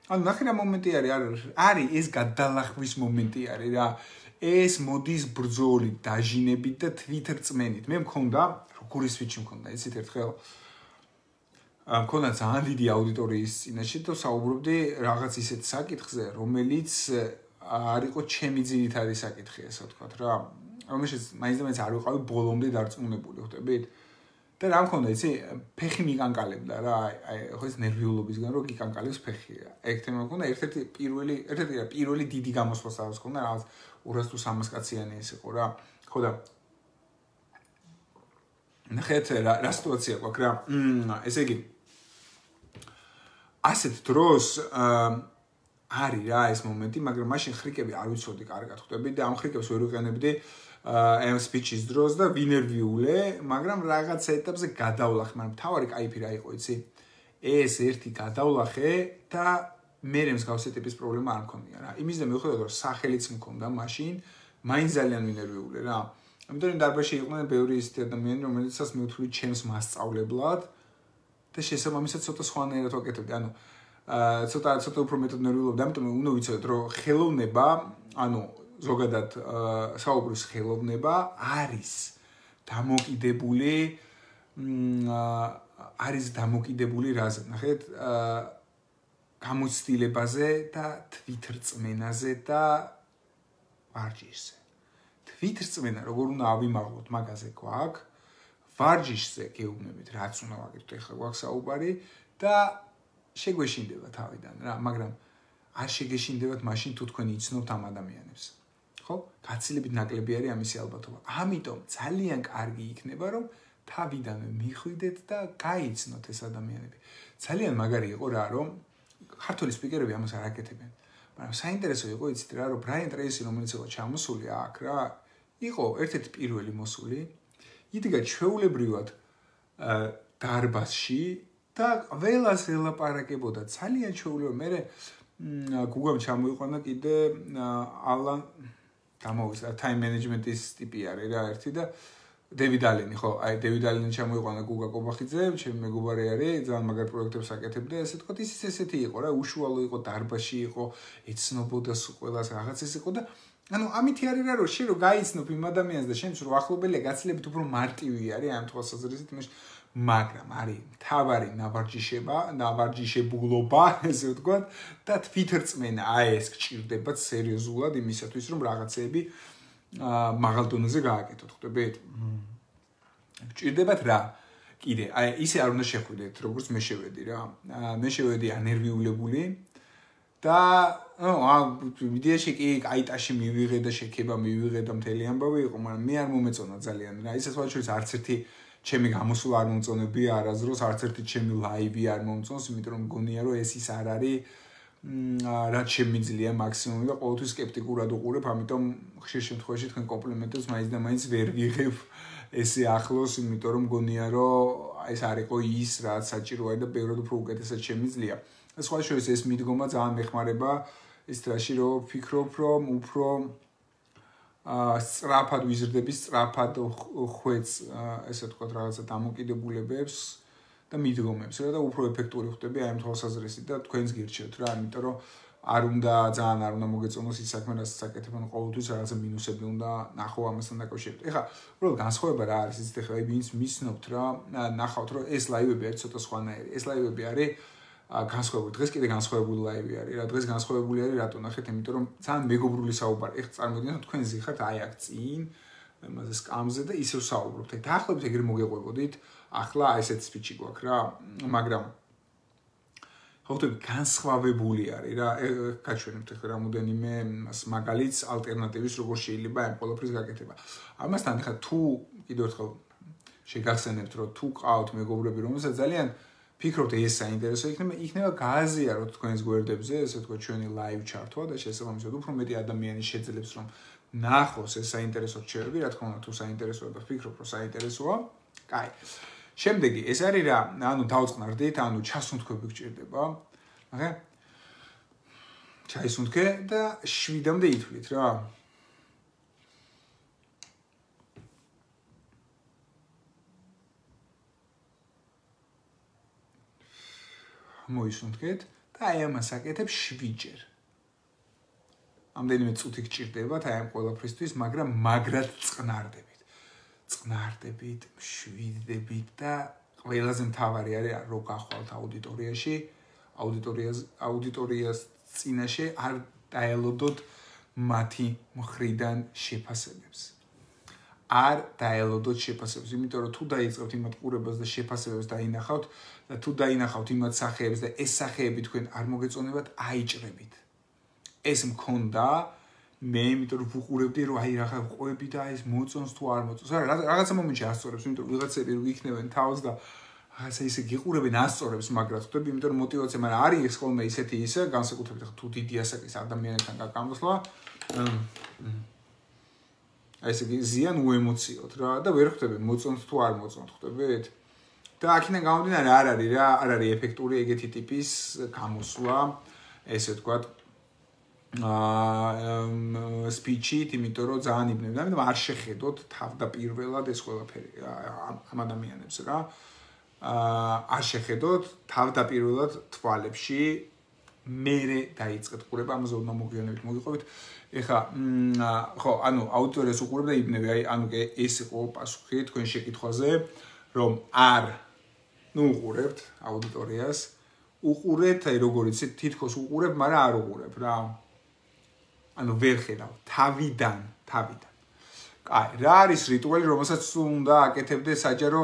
ანუ ნახე რა მომენტი არის ეს გადალახვის მომენტი არის რა. ეს მოდის ბრძოლით, დაჟინებით და Twitter წმენით. მე მქონდა, როგორი სვიჩი მქონდა, იცით ერთხელ მქონდა ძალიან დიდი აუდიტორიის წინაშე და საუბრობდი რაღაც ისეთ საკითხზე, რომელიც არ იყო ჩემი ძირითადი საკითხი, ესე ვთქვათ რა. რომელშიც მაინც არ ვიყავი ბოლომდე დარწმუნებული, ხვდებით? და რა მქონდა, იცი, ფეხი მიკანკალებდა რა, აი, ხო ეს ნერვიულობისგან რომ გიკანკალებს ფეხი. ეგ თემა მქონდა, ერთ-ერთი პირველი დიდი გამოსვლა სადაც მქონდა, რაღაც 200 თუ 300 კაციანი ეს იყო რა. ხო და ნახეთ რა სიტუაცია გვაქვს რა. ესე იგი ასეთ დროს არის რა ეს მომენტი, მაგრამ მაშინ ხრიკები არ ვიცოდი კარგად, ხვდებით და ამ ხრიკებს ვერ ვიყენებდი ამ სპიჩის დროს და ვინერვიულე, მაგრამ რაღაც ეტაპზე გადავლახე, მაგრამ თავარი кайფი რა იყო, იცი? ეს ერთი გადავლახე და მე მსგავსი ტიპის პრობლემა არ მქონია რა. იმის და მიუხედავად რომ სახელიც მქონდა მაშინ, მაინც ძალიან ვინერვიულე რა. ამიტომ დარბაზში იყვნენ ბევრი ისეთი ადამიანები, რომელიცაც მივთვლი ჩემს მასწავლებლად და შესაბამისად ცოტა სხვანაირად ვაკეთებდი. ანუ ცოტა უფრო მეთოდნეულობდი, ამიტომ უნდა ვიცოდეთ, რომ ხელოვნება, ანუ ზოგადად საუბრის ხელოვნება არის დამოკიდებული რაზე? ნახეთ, გამოცდილებაზე და თვითრწმენაზე და ვარჯიშზე. თვითრწმენა როგორ უნდა ავიმაღლოთ, მაგაზე გვაქვს. ვარჯიშზე გეუბნებით, რაც უნდა ვაკეთოთ, ეხლა გვაქვს საუბარი და შეგვეშინდება თავიდან რა, მაგრამ არ შეგეშინდებათ მაშინ თუ თქვენ იცნობთ ამ ადამიანებს. ხო? გაცილებით ნაკლები არის ამისი ალბათობა. ამიტომ ძალიან კარგი იქნება, რომ თავიდანვე მიხვიდეთ და გაიცნოთ ეს ადამიანები. ძალიან მაგარი იყო რა, რომ ქართული სპიკერები ამას არ აკეთებენ. მაგრამ საინტერესო იყო იცით რა, რომ ბრაიან ტრეისი რომელიც იყო ჩამოსული აქ რა, იყო ერთ-ერთი პირველი მოსული. იდგა ჩვეულებრივად დარბაზში და ყველას ელაპარაკებოდა ძალიან ჩვეულებრივად. მე გუგამ ჩამოიყვანა კიდე ალან გამოვიდა time management-ის ტიპი არის რა ერთი და დევიდ ალენი, ხო, აი დევიდ ალენი ჩამოიყვანა გუგა კობახიძე, ჩემი მეგობარი არის, ძალიან მაგარ პროექტებს აკეთებდა, ესე თქვა, ის ესეთი იყო რა, უშუალო იყო, დარბაზში იყო, ეცნობოდა ყველას რაღაცას იყო და ანუ ამითი არის რა, რომ შენ რო გაიცნობ იმ ადამიანს და შენც რო ახლობელია, გაცილებით უფრო მარტივი არის ამ თვალსაზრისით, მაგრამ არის თავარი ნავარჯიშებულობა, ესე ვთქვათ, და თვითრწმენა, აი ეს გჭირდებათ სერიოზულად იმისათვის, რომ რაღაცეები მაღალ დონეზე გააკეთოთ, ხვდებით? გჭირდებათ რა? კიდე, აი ისე არ უნდა შეხვიდეთ, როგორც მე შევედი რა. მე შევედი ანერვიულებული და ვიდეოში კი კაიტაში მივიღე და შექება მივიღე და მთელი ამბავი იყო, მაგრამ მე არ მომეწონა ძალიან რა. ისე სხვა შორის არც ერთი ჩემი გამოსვლა არ მომწონებია არასდროს, არც ერთი ჩემი ლაივი არ მომწონს, იმიტომ რომ მგონია რომ ეს ის არ არის რაც შემიძლია მაქსიმუმი და ყოველთვის სკეპტიკურად უყურებ, ამიტომ ხშირ შემთხვევაში თქვენ კომპლიმენტებს მაინც და მაინც ვერ ვიღებ ესე ახლოს, იმიტომ რომ მგონია რომ ეს არ იყო ის რაც საჭიროა და ბევრად უფრო უკეთესად შემიძლია. სხვა შორის ეს მიდგომა ძალიან მეხმარება ის დროში რომ ვფიქრობ რომ უფრო სწრაფად ვიზრდები, სწრაფად ხვეწ ესე ვთქვათ რაღაცა დამოკიდებულებებს და მიდგომებს რა და უფრო ეფექტური ხდები აი ამ თვალსაზრისით და თქვენს გირჩევთ რა, იმიტომ რომ ძალიან არ უნდა მოგეწონოს ის საქმე, რასაც აკეთებენ ყოველთვის რაღაცა მინუსები უნდა ნახო ამასთან დაკავშირებით. ეხლა უბრალოდ განსხვავება რა არის, იცით ეხლა ვინც მისნობთ რა, ნახავთ რომ ეს ლაივები არის ცოტა სხვანაირი. ეს ლაივები არის განსხვავებული. დღეს კიდე განსხვავებული ლაივი არის რა. დღეს განსხვავებული არის რატო ნახეთ, იმიტომ რომ ძალიან მეგობრული საუბარი. ეხლა წარმოგიდგენთ თქვენ ზიხართ აი აქ წინ იმაზე სკამზე და ისევ საუბრობთ. დაახლოებით ეგრე მოგეყვებოდით. ახლა ესეთ სპიჩი გვაქვს რა, მაგრამ ხოთები განსხვავებული არის რა. გაჩვენებთ ახლა რამოდენიმე მაგალითს ალტერნატივის როგორ შეიძლება ამ ყველაფრის გაკეთება. ამასთან ახლა თუ კიდევ ერთხელ შეგახსენებთ რომ თუ ყავთ მეგობრები რომელსაც ძალიან ფიქრობთ ეს საინტერესო იქნება გააზიაროთ თქვენს გვერდებზე, ესე თქვა ჩვენი live ჩართვა და შესაბამისად უფრო მეტი ადამიანი შეძლებს რომ ნახოს ეს საინტერესო რჩევები, რა თქმა უნდა თუ საინტერესოა და ფიქრობ რომ საინტერესოა. კაი. შემდეგი ეს არის რა, ანუ დავწყნარდით, ანუ ჩასუნთქვები გჭირდება. ახლა ჩაისუნთქე და 7-მდე ითვლით რა. მოისუნთქეთ და აი ამას აკეთებ 7-ჯერ. ამდენიმე წუთი გჭირდებათ აი ამ ყველაფრისთვის, მაგრამ მაგრად წყნარდებით. წყნარდებით, შვიდდებით და ყველაზე მთავარი არის რომ გახვალთ აუდიტორიაში, აუდიტორიას წინაშე არ დაელოდოთ მათი მხრიდან შეფასებებს. არ დაელოდოთ შეფასებებს, იმიტომ რომ თუ დაიწყებთ იმათ ყურებას და შეფასებებს დაინახავთ და თუ დაინახავთ იმათ სახეებს და ეს სახეები თქვენ არ მოგეწონებათ, აიჭრებით. ეს მქონდა მე იმიტომ რომ ვუყურებდი რომ აი რა ყვები და ეს მოწონს თუ არ მოწონს. არა, რაღაცა მომენტში ასწორებს, იმიტომ რომ ვიღაცები რო იქნებენ თავს და რაღაცა ისე გიყურებენ ასწორებს, მაგრამ ხვდები, იმიტომ რომ мотивация, მაგრამ არის ხოლმე ისეთი ისე, განსაკუთრებით თუ დიდი ასაკის ადამიანებთან გამოსვლა. აი ესე ზიან უემოციოდ რა და ვერ ხვდები მოწონს თუ არ მოწონს, ხვდებით? და აქედან გამომდინარე არ არის ეფექტური ეგეთი ტიპის გამოსვლა, ესე ვთქვათ, სპიჩით, იმიტომ რომ ძალიან იბნევენ, ამიტომ არ შეხედოთ თავდაპირველად ეს ყველაფერი ამ ადამიანებს რა. არ შეხედოთ თავდაპირველად თვალებში მერე დაიწყეთ ყურება ამაზე უნდა მოგვიანებით მოგიყვებით ეხლა ხო ანუ აუდიტორიას უყურებ და იბნები აი ანუ ეს იყო პასუხი თქვენ შეკითხვაზე რომ არ უყურებთ აუდიტორიას უყურებთ აი როგორიც თითქოს უყურებ მაგრამ არ უყურებ რა ანუ ვერ ხედავ თავიდან კაი რა არის რიტუალი რომელსაც უნდა აკეთებდე საჯარო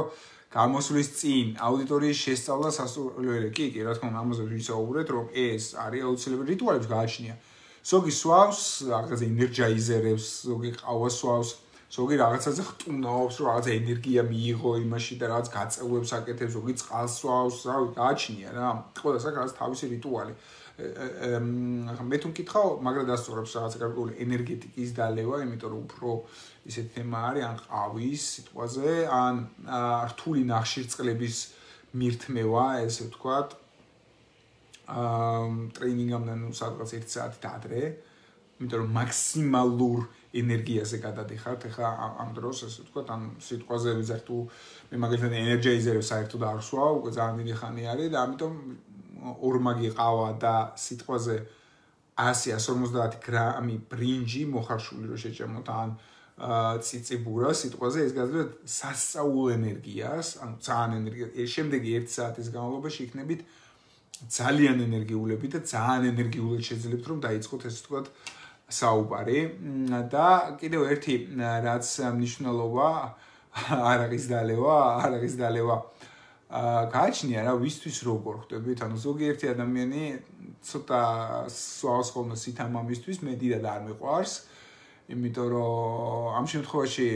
გამოსვლის წინ აუდიტორიის შესწავლა სასურველი კი რა თქმა უნდა ამაზე ვისაუბრეთ რომ ეს არის აუცილებელი რიტუალებს გააჩნია ზოგი სვავს რაღაცა ენერგიზერებს ზოგი ყავას სვავს ზოგი რაღაცაზე ხტუნაობს რომ რაღაცა ენერგია მიიღო იმაში და რაღაც გაწევებს აკეთებს ზოგი წყალს სვავს რა გააჩნია რა ყველას აქვს თავისი რიტუალი მე თუ მკითხავ მაგრამ დასწორებს რაღაც გარკვეული ენერგეტიკის დალევა იმიტომ რომ უფრო ისეთი თემა არის ან ყავის სიტყვაზე ან რთული ნახშირწყლების მირთმევა ესე ვთქვათ ტრეინინგამდე ნუ სადღაც 1 საათით ადრე იმიტომ რომ მაქსიმალურ ენერგიაზე გადადიხართ ეხლა ამ დროს ესე ვთქვათ ან სიტყვაზე ვიზახ თუ მე მაგალითად ენერგიზერებს საერთოდ არ ვსვავ უკვე ძალიან დიდი ხანი არის და ამიტომ ორმაგი ყავა და სიტყვაზე 100-150 გრამი ბრინჯი მოხარშული რო შეჭამოთ ან ციციბურა სიტყვაზე ეს გაძლევთ სასწაულ ენერგიას ანუ ძალიან ენერგია შემდეგი 1 საათის განმავლობაში იქნებით ძალიან ენერგიულები და ძალიან ენერგიულად შეძლებთ რომ დაიწყოთ ესე ვთქვათ საუბარი და კიდევ ერთი რაც მნიშვნელობა არ არის დალევა გააჩნია რა ვისთვის როგორ ხვდებით ანუ ზოგიერთი ადამიანი ცოტა სვავს ხოლმე სითამამისთვის მე დიდად არ მიყვარს იმიტომ რომ ამ შემთხვევაში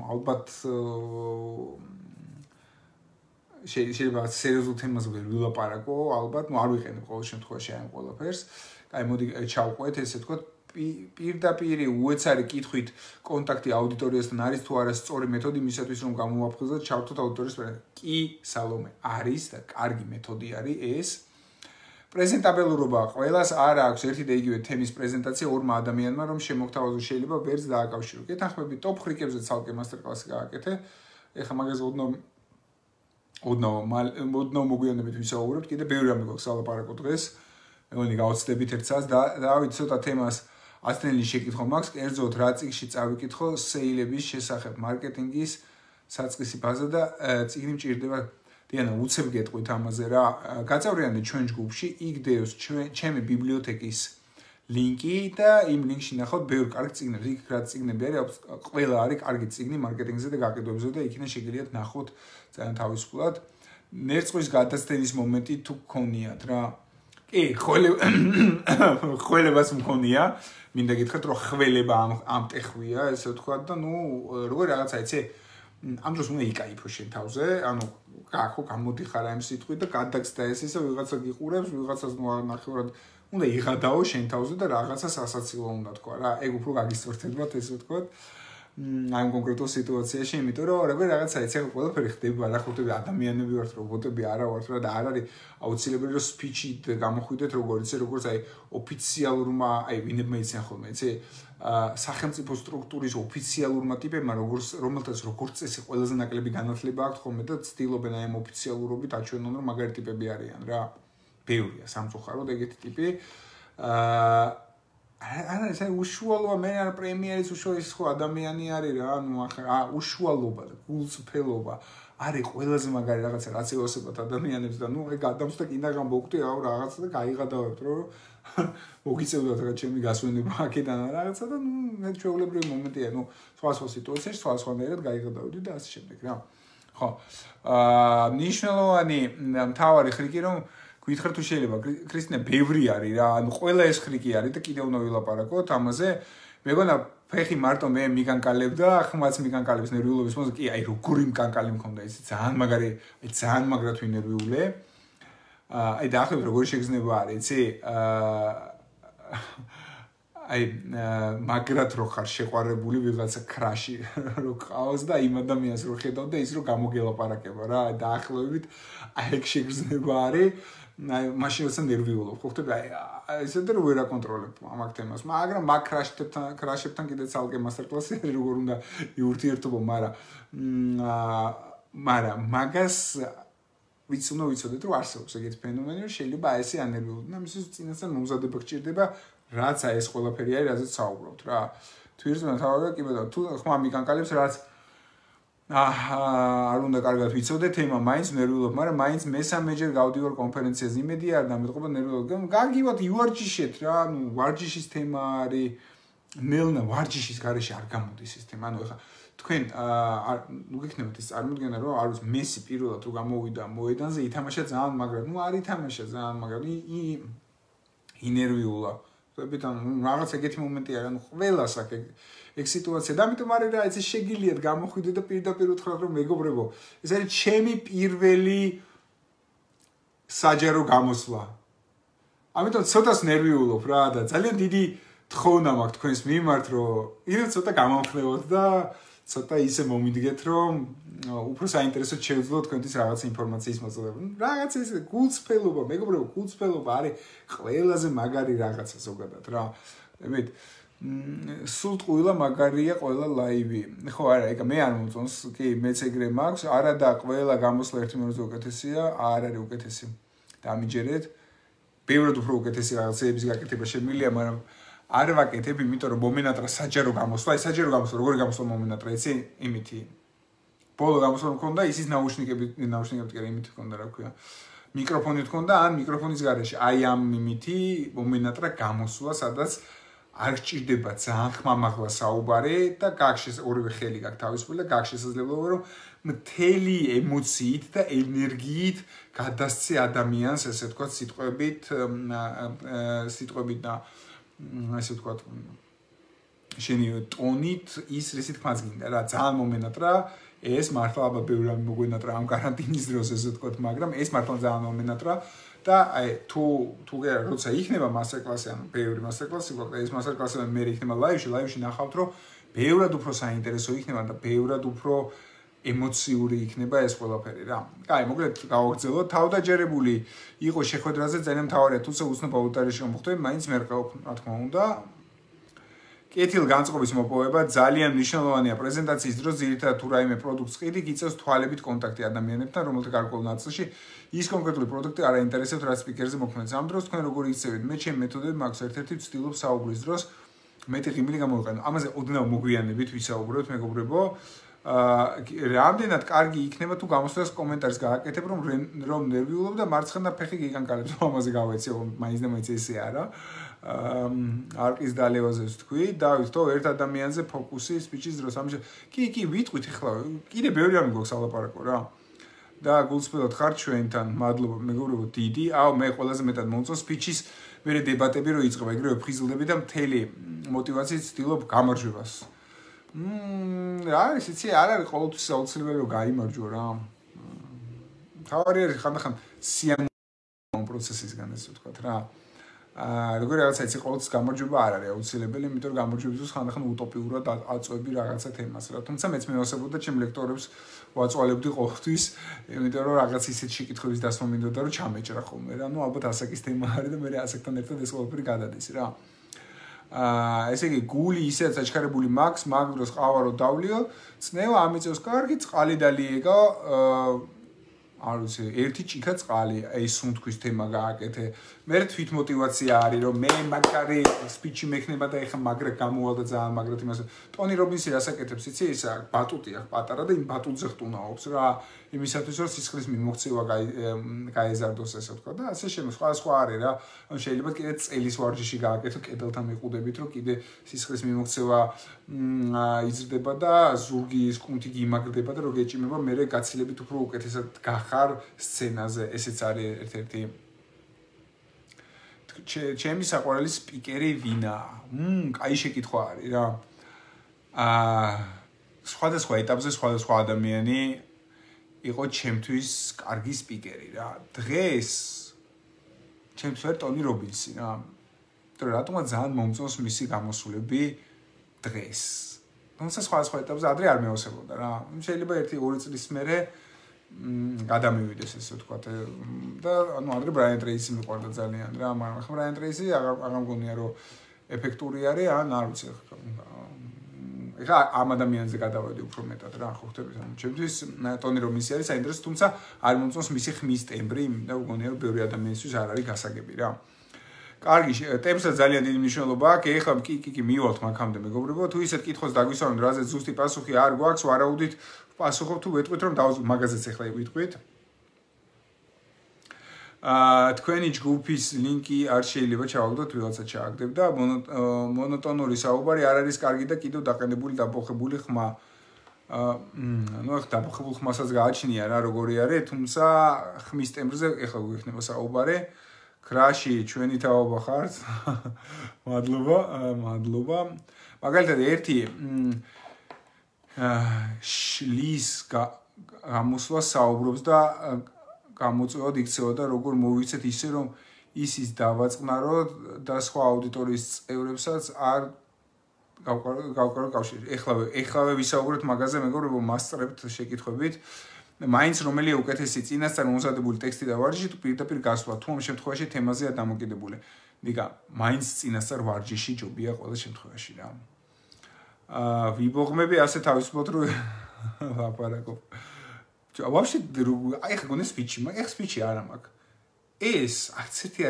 ალბათ შეიძლება სერიოზულ თემაზე ვერ ვილაპარაკო ალბათ ნუ არ ვიყენებ ყოველ შემთხვევაში ამ ყველაფერს აი მოდი ჩავყვეთ ესე ვთქვათ პირდაპირ უეცარი კითხვით კონტაქტი აუდიტორიასთან არის თუ არა სწორი მეთოდი მისათვის რომ გამოვაფხიზოთ ჩავთოთ აუდიტორიის კი სალომე არის და კარგი მეთოდი არის ეს პრეზენტაბელურობა ყველას არ აქვს ერთი და იგივე თემის პრეზენტაცია ორმა ადამიანმა რომ შემოგთავაზოს შეიძლება ვერც დააკავშირო გეთანხმები ტოპ ხრიკებზე ცალკე მასტერკლასი გააკეთე ეხლა მაგაზე ოდნავ მოგვიანებით ვისაუბრებთ კიდე ბევრი რამე გვაქვს სალაპარაკო დღეს მეგონი გავაცდებით ერთ საათს და დავით ცოტა თემას ასწლიანი შეკითხვა მაქვს კერძოდ რა წიგნში წავიკითხო სეილების შესახებ მარკეტინგის საწყისი ბაზა და წიგნი მჭირდება დიანა უცებ გეტყვით ამაზე რა გაწევრიანდე ჩვენ ჯგუფში იქ დევს ჩემი ბიბლიოთეკის ლინკი და იმ ლინკში ნახავთ ბევრ კარგ წიგნებს იქ რა წიგნები არის ყველა არის კარგი წიგნი მარკეტინგზე და გაყიდვებზე და იქიდან შეგიძლიათ ნახოთ ძალიან თავისუფლად ნერწყვის გადაცდენის მომენტი თუ გქონიათ რა კი ხველებას მქონია მინდა გითხრათ რომ ხველება ამ ტეხვია ესე ვთქვათ და ნუ როგორ რაღაცა იცი ამ დროს უნდა იკაიფო შენ თავზე ანუ გახო გამოდიხარ ამ სიტყვით და გადაგცდა ეს ისე ვიღაცა გიყურებს ვიღაცას ნუ ნახევრად უნდა იღადაო შენ თავზე და რაღაცას ასაცილო უნდა თქვა რა ეგ უფრო გაგისწორდებათ ესე ვთქვათ ამ კონკრეტულ სიტუაციაში იმიტომ რომ როგორ რაღაცა იცი ახლა ყველაფერი ხდება რა ხვდები ადამიანები ვართ რობოტები არა ვართ რა და არ არის აუცილებელი რომ სპიჩი გამოხვიდეთ როგორც აი ოფიციალურმა აი ვინებმა იციან ხოლმე იცი სახელმწიფო სტრუქტურის ოფიციალურმა ტიპებმა რომელთაც როგორც წესი ყველაზე ნაკლები განათლება აქვს ხოლმე და ცდილობენ აი ამ ოფიციალურობით აჩვენონ რომ მაგარი ტიპები არიან რა ბევრია სამწუხაროდ ეგეთი ტიპი არა ეს უშუალოა მე არ პრემიერის უშუალო ხო ადამიანი არის რა ანუ ახლა უშუალობა და გულწრფელობა არის ყველაზე მაგარი რაღაცა რაც ევასებათ ადამიანებს და ნუ ეგ ადამიანს და კიდე გამოვკვდი რა რაღაცა და გაიღადავებთ რომ მოგიწევდათ რა ჩემი გასვენება აქედან რაღაცა და ნუ მე ჩვეულებრივი მომენტია ნუ სხვა სიტუაციაში სხვანაირად გაიღადავდი და ასე შემდეგ რა ხო ნიშნულოვანი მთავარი ხრიკი რომ გითხრათ თუ შეიძლება ქრისტიანა ბევრი არის რა ანუ ყველა ეს ხრიკი არის და კიდევ უნდა ვილაპარაკოთ ამაზე მეგონა ფეხი მარტო მე მიგანკალებ და ხმაც მიგანკალებს ნერვიულობის მოსა კი აი როგორი მკანკალი მქონდა ის ძალიან მაგარი აი ძალიან მაგრად ვინერვიულე აი დაახლოებით როგორი შეგრძნება არის იცი აი მაგრად რო ხარ შეყვარებული ვიღაცა ქრაში რო ყავს და იმ ადამიანს რო ხედავ და ის რო გამოგელაპარაკება რა დაახლოებით აი ეგ შეგრძნება არის აი მაშინ როცა ნერვიულობ ხო ხდება აი ესეთ რომ ვერ აკონტროლებ ამ თემას მაგრამ მაგ ქრაშებთან კიდე ცალკე მასტერკლასი როგორ უნდა იურთიერთობო მაგრამ მაგრამ მაგას ვიც უნდა ვიცოდეთ რომ არსებობს ეგეთი ფენომენი რომ შეიძლება ესე ანერვიულოთ და მისთვის წინასწარ მომზადება გჭირდება რაც აი ეს ყველაფერი არის რაზეც საუბრობთ რა თვირთმეტ თავად კი ბატონო თუ ხმა მიკანკალებს რაც არ უნდა კარგად ვიცოდე თემა მაინც ნერვიულობ მაგრამ მაინც მესამეჯერ გავდივარ კონფერენციაზე იმედი არ დამეთყობა ნერვიულობ გაგივათ ივარჯიშეთ რა ნუ ვარჯიშის თემა არის ნელნა ვარჯიშის გარეშე არ გამოდის ეს თემა ანუ ეხლა თქვენ ნუ გიქნებათ ეს წარმოდგენა რომ არ ვიცი მესი პირველად რო გამოვიდა მოედანზე ითამაშა ძალიან მაგრამ ნუ არ ითამაშა ძალიან მაგრამ ინერვიულა ხებით ანუ რაღაც ეგეთი მომენტი არა ნუ ყველას აქ ეგ სიტუაცია და ამიტომ არის რა ეს შეგიძლიათ გამოხვიდე და პირდაპირ უთხრათ რომ მეგობრებო ეს არის ჩემი პირველი საჯარო გამოსვლა ამიტომ ცოტას ნერვიულობ რა და ძალიან დიდი თხოვნა მაქვს თქვენს მიმართ რომ ირა ცოტა გამომხნევოთ და ცოტა ისე მომიდგეთ რომ უფრო საინტერესოდ შევძლოთ თქვენთვის რაღაც ინფორმაციის მოწოდება. რაღაც ეს გულწრფელობა, მეგობრებო, გულწრფელობა არის ყველაზე მაგარი რაღაცა ზოგადად რა. ემეთ სულ ტყუილა მაგარია ყველა ლაივი. ხო არა, ეგ მე არ მომწონს, კი, მეც ეგრე მაქვს, არა და ყველა გამოსვლა ერთი მონოზე უკეთესია, არ არის უკეთესი. დამიჯერეთ. ბევრად უფრო უკეთესი რაღაცების გაკეთება შემიძლია, მაგრამ არ ვაკეთებ, იმიტომ რომ მომენატრა საჯარო გამოსვლა, ეს საჯარო გამოსვლა, როგორი გამოსვლა მომენატრა, იცი? იმითი. ბოლო გამოსვლა მქონდა, ისის ნაუშნიკები კი იმითი მქონდა, რა ქვია. მიკროფონი მქონდა, ან მიკროფონის გარეშე. აი ამ იმითი მომენატრა გამოსვლა, სადაც არ გჭირდება ძალიან ხმამაღლა საუბარი და გაგშეს ორივე ხელი გაქვს თავისუფლად და გაგს შესაძლებლობა რომ მთელი ემოციით და ენერგიით გადასცე ადამიანს, ესე ვთქვათ, სიტყვებით და ასე ვთქვათ შენი ტონით ის რისი თქმაც გინდა რა ძალიან მომენატრა ეს მართლა ალბათ ბევრი რამე მოგვენატრა ამ კარანტინის დროს ესე ვთქვათ მაგრამ ეს მართლა ძალიან მომენატრა და აი თუ როცა იქნება მასტერკლასი ანუ ბევრი მასტერკლასი გვაქვს ეს მასტერკლასი მე იქნება ლაივში ნახავთ რომ ბევრად უფრო საინტერესო იქნება და ბევრად უფრო ემოციური იქნება ეს ყველაფერი რა. კაი, მოკლედ გავაგრძელოთ. თავდაჯერებული იყო შეხვედრაზე ძალიან მთავარია, თუმცა უცნობ აუდიტორიაში რომ მოხდები, მაინც მერყევ, რა თქმა უნდა. კეთილგანწყობის მოპოვება ძალიან მნიშვნელოვანია პრეზენტაციის დროს, ძირითადად თუ რაიმე პროდუქტს ყიდი, გიწევს თვალებით კონტაქტი ადამიანებთან, რომელთა გარკვეულ ნაწილში ის კონკრეტული პროდუქტი არ აინტერესებთ რა სპიკერზე მოქმედებს. ამ დროს თქვენ როგორ იქცევით? მე ჩემი მეთოდები მაქვს ერთ-ერთი ვცდილობ საუბრის დროს მეტი ღიმილი გამოვიყენო. ამაზე ოდნავ მოგვიანებით ვისაუბრებთ, მეგობრებო. რამდენად კარგი იქნება თუ გამოსვლას კომენტარს გააკეთებ რომ ნერვიულობ და მარცხენა ფეხი გიგანკალებს ამაზე გავეცე მაინც და მაინც ესე არა არყის დალევაზე ვთქვი და თო ერთ ადამიანზე ფოკუსი სპიჩის დროს ამჟამად კი ვიტყვით ახლა კიდე ბევრი რამე გვაქვს ალაპარაკო რა და გულწრფელად ხართ ჩვენთან მადლობა მეგობრებო დიდი მე ყველაზე მეტად მომწონს სპიჩის მერე დებატები რო იწყება ეგრევე ფხიზლდები და მთელი მოტივაციით ვცდილობ გამარჯვებას რა ისიც არ არის ყოველთვის აუცილებელი რომ გაიმარჯვო რა. თავარი არის ხანდახან სიამოვნო პროცესისგან ესე ვთქვათ რა. როგორი რაღაცა იცი ყოველთვის გამარჯვება არ არის აუცილებელი, იმიტომ რომ გამარჯვებისთვის ხანდახან უტოპიურად აწვევი რაღაცა თემას რა. თუმცა მეც მევასებოდა ჩემ ლექტორებს ვაწვალებდი ყოველთვის, იმიტომ რომ რაღაც ისეთ შეკითხვების დასმა მინდოდა რომ ჩამეჭრა ხოლმე რა. ნუ ალბათ ასაკის თემა არის და მე ასაკთან ერთად ეს ყველაფერი გადადის რა. ესე იგი გული ისეც აჩქარებული მაქვს, მაგ დროს ყავა რო დავლიო, წნევა ამიწევს კარგი წყალი დალიეგა, არ ვიცი, ერთი ჭიქა წყალი, აი სუნთქვის თემა გააკეთე. მე თვით მოტივაცია არის, რომ მე მაგარი სპიჩი მექნება და ეხა მაგრა გამოვალ და ძალიან მაგრად იმას. ტონი რობინსი რას აკეთებს, იცი, ისა ბატუტია პატარა და იმ ბატუტზე ხტუნაობს რა. იმისათვის რომ სისხლის მიმოქცევა გაეზარდოს ესე ვთქვა და ასე სხვა არის რა. ანუ შეიძლება კიდე წელის ვარჯიში გააკეთო კედელთან მიყუდებით, რომ კიდე სისხლის მიმოქცევა იზრდება და ზურგის კუნთი გიმაგრდება და რო გეჭიმება, მე გაცილებით უფრო უკეთესად გახარ სცენაზე. ესეც არის ერთ-ერთი ჩემი საყვარელი სპიკერი ვინა? კაი შეკითხვა არის რა. სხვადასხვა ეტაპზე სხვადასხვა ადამიანი იყო ჩემთვის კარგი სპიკერი რა. დღეს ჩემთვის არის ტონი რობინსი რა. რატომაც ძალიან მომწონს მისი გამოსვლები დღეს. თუმცა სხვადასხვა ეტაპზე ადრე არ მევასებოდა რა. შეიძლება 1-2 წლის მერე გადამივიდეს ესე ვთქვათ და ანუ ადრე ბრაიან ტრეისი მიყვარდა ძალიან რა, მაგრამ ხა ბრაიან ტრეისი აღარ მგონია რომ ეფექტური არის, ან არ ვიცი ეხლა ამ ადამიანზე გადავედი უფრო მეტად რა, ხო ხტებით? ანუ ჩემთვის ტონი რომ მისი არის საინტერესო, თუმცა არ მომწონს მისი ხმის ტემბრი, და მგონია რომ ბევრი ადამიანისთვის არ არის გასაგები რა. კარგი, ტემპსაც ძალიან დიდი მნიშვნელობა აქვს. ეხლა კი მივალთ მაგამდე მეგობრებო, თუ ისეთ კითხვას დაგვისვამთ, რაზეც ზუსტი პასუხი არ გვაქვს, ვარაუდით პასუხობ თუ ვეტყვით რომ მაგაზეც ეხლა ვიტყვით. თქვენი ჯგუფის ლინკი არ შეიძლება ჩავაგდოთ, ვიღაცა ჩააგდებ და მონოტონური საუბარი არ არის კარგი და კიდევ დაყენებული დაბოხებული ხმა. ნუ ახლა დაბოხებულ ხმასაც გააჩნია რა როგორი არის, თუმცა ხმის ტემბრზე ეხლა გვექნება საუბარი. კრაში ჩვენი თაობა ხართ. მადლობა. მაგალითად ერთი შლის გამოსვლა საუბრობს და გამოწვევად იქცევა და როგორ მოვიცეთ ისე რომ ისის დავაწყნაროთ და სხვა აუდიტორიის წევრებსაც არ გავყაროთ კავშირი. ეხლავე ვისაუბროთ მაგაზე მეგობრებო, მასწრებთ შეკითხვებით. მაინც რომელია უკეთესი წინასწარ მომზადებული ტექსტი და ვარჯიში თუ პირდაპირ გასვლა, თუ ამ შემთხვევაში თემაზეა დამოკიდებული. ნიკა, მაინც წინასწარ ვარჯიში ჯობია ყველა შემთხვევაში რა. ვიბოღმები ასე თავისუფლად რო ლაპარაკობ. Вообще, აი ხა გონე სპიჩი, მაგრამ ეხ სპიჩი არა მაქვს. ეს არც ერთი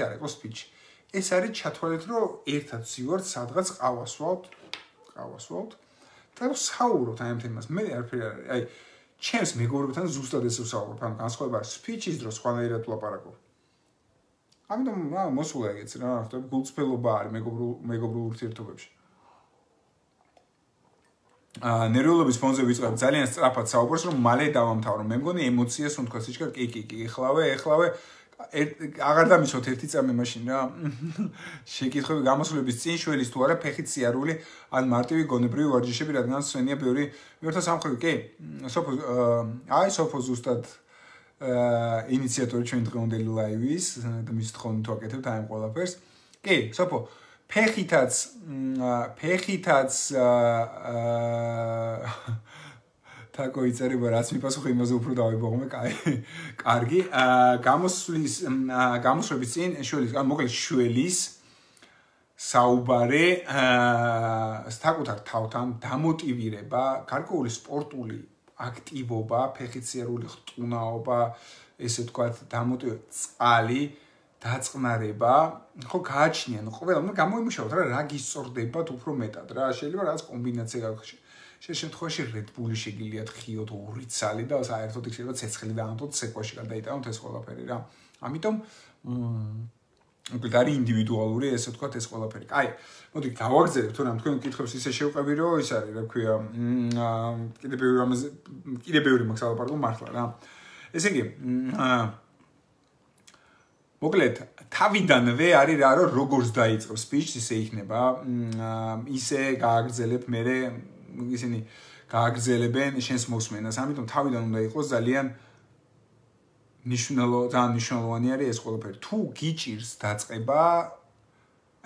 არ იყო სპიჩი. ეს არის ჩათვალეთ, რომ ერთად ვსივართ, სადღაც ყავასვალთ და საუბრობთ აი ამ თემას. მე არაფერი არ არის. აი ჩემს მეგობრებთან ზუსტად ესე ვსაუბრობ, ანუ განსხვავება სპიჩის დროს სხვანაირად ვლაპარაკობ. ამიტომ მოსულა ეგეც რა, ხტები გულწრფელობა არის მეგობრულ ურთიერთობებში. ნერვიულობის ფონზე ვიწყებ ძალიან სწრაფად საუბარს, რომ მალე დავამთავრო. მე მგონი ემოციას უნდა თქვა, კი, ეხლავე აღარ დამისვოთ ერთი წამი მაშინ რა. შეკითხვები გამოსვლების წინ შველის თუ არა ფეხით სიარული ან მარტივი გონებრივი ვარჯიშები, რადგან სვენია ბევრი მიორთა სამხრივ, კი. სოფო ზუსტად ინიციატორი ჩვენი დღევანდელი ლაივის და მის თხოვნით ვაკეთებთ აი ამ ყველაფერს. კი, სოფო ფეხითაც თაკო იწერება რაც მიპასუხე იმაზე უფრო დავიბოღმე, კარგი. გამოსვლების წინ შველის საუბარი საკუთარ თავთან დამოტივირება, გარკვეული სპორტული აქტივობა, ფეხით სიარული ხტუნაობა, ესე ვთქვათ, დამოტივირება, წყალი დაწყნარება, ხო გააჩნიან ყველა, გამოიმუშავოთ რა გისწორდებათ უფრო მეტად რა, შეიძლება რაღაც კომბინაცია გაგვხსნათ. შენ შემთხვევაში Red Bull-ი შეგიძლიათ ხიოთ 2 ცალი და საერთოდ იქ შეიძლება ცეცხლი დაანთოთ ცეკვაში გადაიტანოთ ეს ყველაფერი რა. ამიტომ უკეთ არის ინდივიდუალური ესე ვთქვათ ეს ყველაფერი. აი, მოდი გავაგზავნებთ თორემ თქვენ კითხვებს ისე შევყევი რომ ის არის რა ქვია, კიდე ბევრი მაქვს ალაპარაკო მართლა რა. ესე იგი, მოკლედ, თავიდანვე არის რა რომ როგორც დაიწყებს სპიჩს ისე იქნება, ისე გააგრძელებ მე ისინი გააგრძელებენ შენს მოსმენას. ამიტომ თავიდან უნდა იყოს ძალიან მნიშვნელოვანი არის ეს ყველაფერი. თუ გიჭირს დაწყება,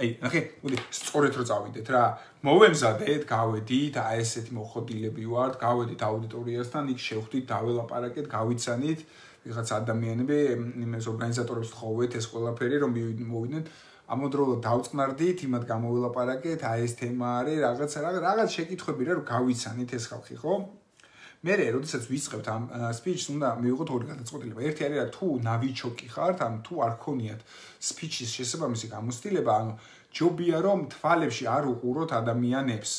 აი, ნახე, მოდი სწორედ რო წავიდეთ რა. მოვემზადეთ, გავედით, აი ესეთი მოხოდილები ვართ, გავედით აუდიტორიასთან, იქ შევხვდით, დაველაპარაკეთ, გავიცანით ვიღაც ადამიანები, იმის ორგანიზატორებს თხოვეთ ეს ყველაფერი რომ მოვიდნენ. ამოდროულად დავწყნარდით, იმათ გამოველაპარაკეთ, აი ეს თემა არის, რაღაც შეკითხვები რა რომ გავიცანით ეს ხალხი, ხო? მე როდესაც ვიწყებთ ამ სპიჩს, უნდა მივიღოთ ორი გადაწყვეტილება. ერთი არის რა თუ ნავიჩოკი ხართ, ან თუ არ ქონიათ სპიჩის შესაბამისი გამოცდილება, ანუ ჯობია რომ თვალებში არ უყუროთ ადამიანებს.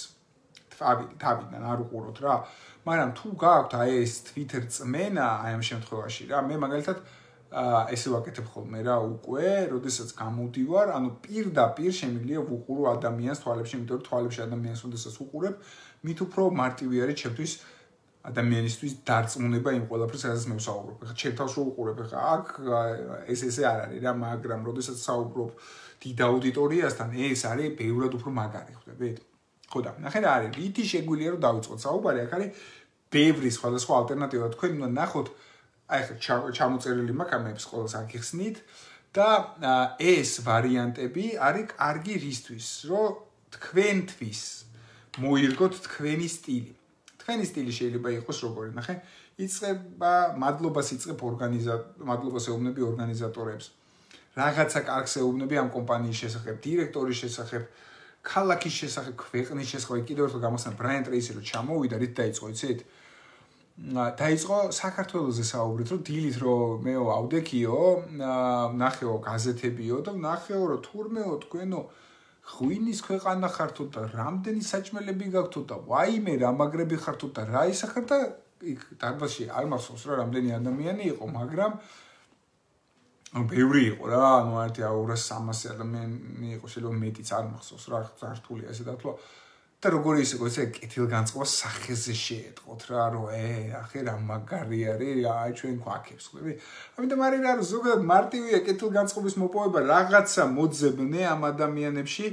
თავიდან არ უყუროთ რა. მაგრამ თუ გაქვთ აი ეს Twitter წმენა აი ამ შემთხვევაში რა, მე მაგალითად ესე ვაკეთებ ხოლმე რა უკვე, როდესაც გამოდივარ, ანუ პირდაპირ შემიძლია ვუყურო ადამიანს თვალებში, იმიტომ რომ თვალებში ადამიანს როდესაც უყურებ, მით უფრო მარტივი არის ჩემთვის ადამიანისთვის დარწმუნება იმ ყველაფერს, რასაც მე ვსაუბრობ. ხა ჩემ თავს რო უყურებ, ხა აქ ესე არ არის რა, მაგრამ როდესაც საუბრობ დიდ აუდიტორიასთან, ეს არის ბევრად უფრო მაგარი, ხვდებით? ხო და ნახე რა არის, რითი შეგვიძლია რომ დავიწყოთ საუბარი, აქ არის ბევრი სხვადასხვა ალტერნატივა. თქვენ უნდა ნახოთ, აი ხა ჩამოწერილი მაქვს ყველას აგიხსნით და ეს ვარიანტები არის კარგი რისთვის, რომ თქვენთვის მოირგოთ თქვენი სტილი. თქვენი სტილი შეიძლება იყოს როგორი, ნახე, იწყება მადლობას იწყებ მადლობას ეუბნები ორგანიზატორებს. რაღაცა კარგს ეუბნები ამ კომპანიის შესახებ, დირექტორის შესახებ, ქალაქის შესახებ, ქვეყნის შესახებ კიდევ ერთხელ გამოსცემ ბრაიან ტრეისი რომ ჩამოვიდა, რით დაიწყო, იცით? დაიწყო საქართველოზე საუბრით, რომ დილით რომ მეო ავდექიო, ნახეო გაზეთებიო და ნახეო რომ თურმეო თქვენო ღვინის ქვეყანა ხართო და რამდენი საჭმელები გაქვთო და ვაიმე რა მაგრები ხართო და რა ისახარ და იქ დარბაზში არ მახსოვს რა რამდენი ადამიანი იყო, მაგრამ ბევრი იყო რა, ანუ ერთი 200-300 ადამიანი იყო, შეიძლება მეტიც არ მახსოვს რა, ზართული ასე დათქვა. და როგორი ის იყო, ესე კეთილგანწყობა სახეზე შეეტყოთ რა, რომ ახე რა მაგარი არის, აი ჩვენ გვაქებს, ხვდები? ამიტომ არის რა, ზოგადად მარტივია კეთილგანწყობის მოპოვება, რაღაცა მოძებნე ამ ადამიანებში,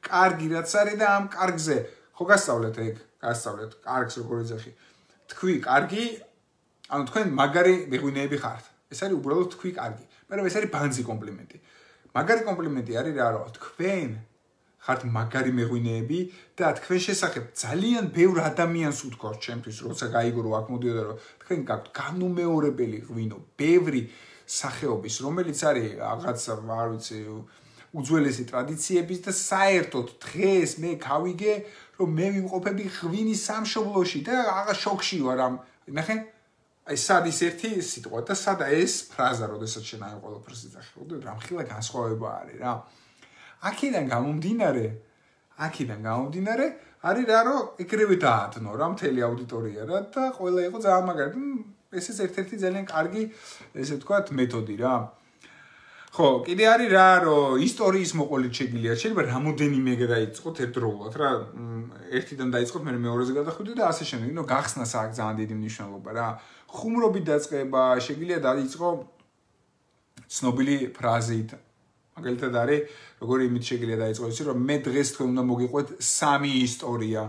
კარგი რაც არის და ამ კარგზე ხო გასწავლეთ ეგ, გასწავლეთ, კარგს როგორ ეძახი. თქვი კარგი, ანუ თქვენ მაგარი მეღვინეები ხართ. ეს არის უბრალოდ თქვი კარგი. მაგრამ ეს არის ბანძი კომპლიმენტი. მაგარი კომპლიმენტი არის რა, რომ თქვენ ხართ მაგარი მეღვინეები და თქვენ შესახებ ძალიან ბევრ ადამიანს უთქვათ ჩემთვის, როცა გაიგო რომ აქ მოდიოდა რომ თქვენ გაქვთ განუმეორებელი ღვინო, ბევრი სახეობის, რომელიც არის რაღაცა, არ ვიცი, უძველესი ტრადიციების და საერთოდ დღეს მე გავიგე, რომ მე ვიმყოფები ღვინის სამშობლოში და აღარ შოქში ვარ ამ, ნახე? აი სად ის ერთი სიტყვა და სადა ეს ფრაზა, როდესაც შენ აი ყველაფერს იძახი, ხო? რამხილა განსხვავება არის რა. აქედან გამომდინარე არის რა, რომ ეგრევე დაადნო რა მთელი აუდიტორია რა და ყველა იყო ძალიან მაგარი. ესეც ერთ-ერთი ძალიან კარგი, ესე ვთქვათ, მეთოდი რა. ხო, კიდე არის რა, რომ ისტორიის მოყოლით შეგიძლიათ, შეიძლება რამოდენიმე დაიწყოთ ერთდროულად რა. ერთიდან დაიწყოთ, მე მეორეზე გადახვიდეთ და ასე შემდეგ. ნუ გახსნას აქვს ძალიან დიდი მნიშვნელობა რა. ხუმრობით დაწყება შეგიძლია დაიწყო ცნობილი ფრაზით. მაგალითად არის, როგორი იმით შეგიძლია დაიწყო ისი, რომ მე დღეს თქვენ უნდა მოგიყვეთ 3 ისტორია.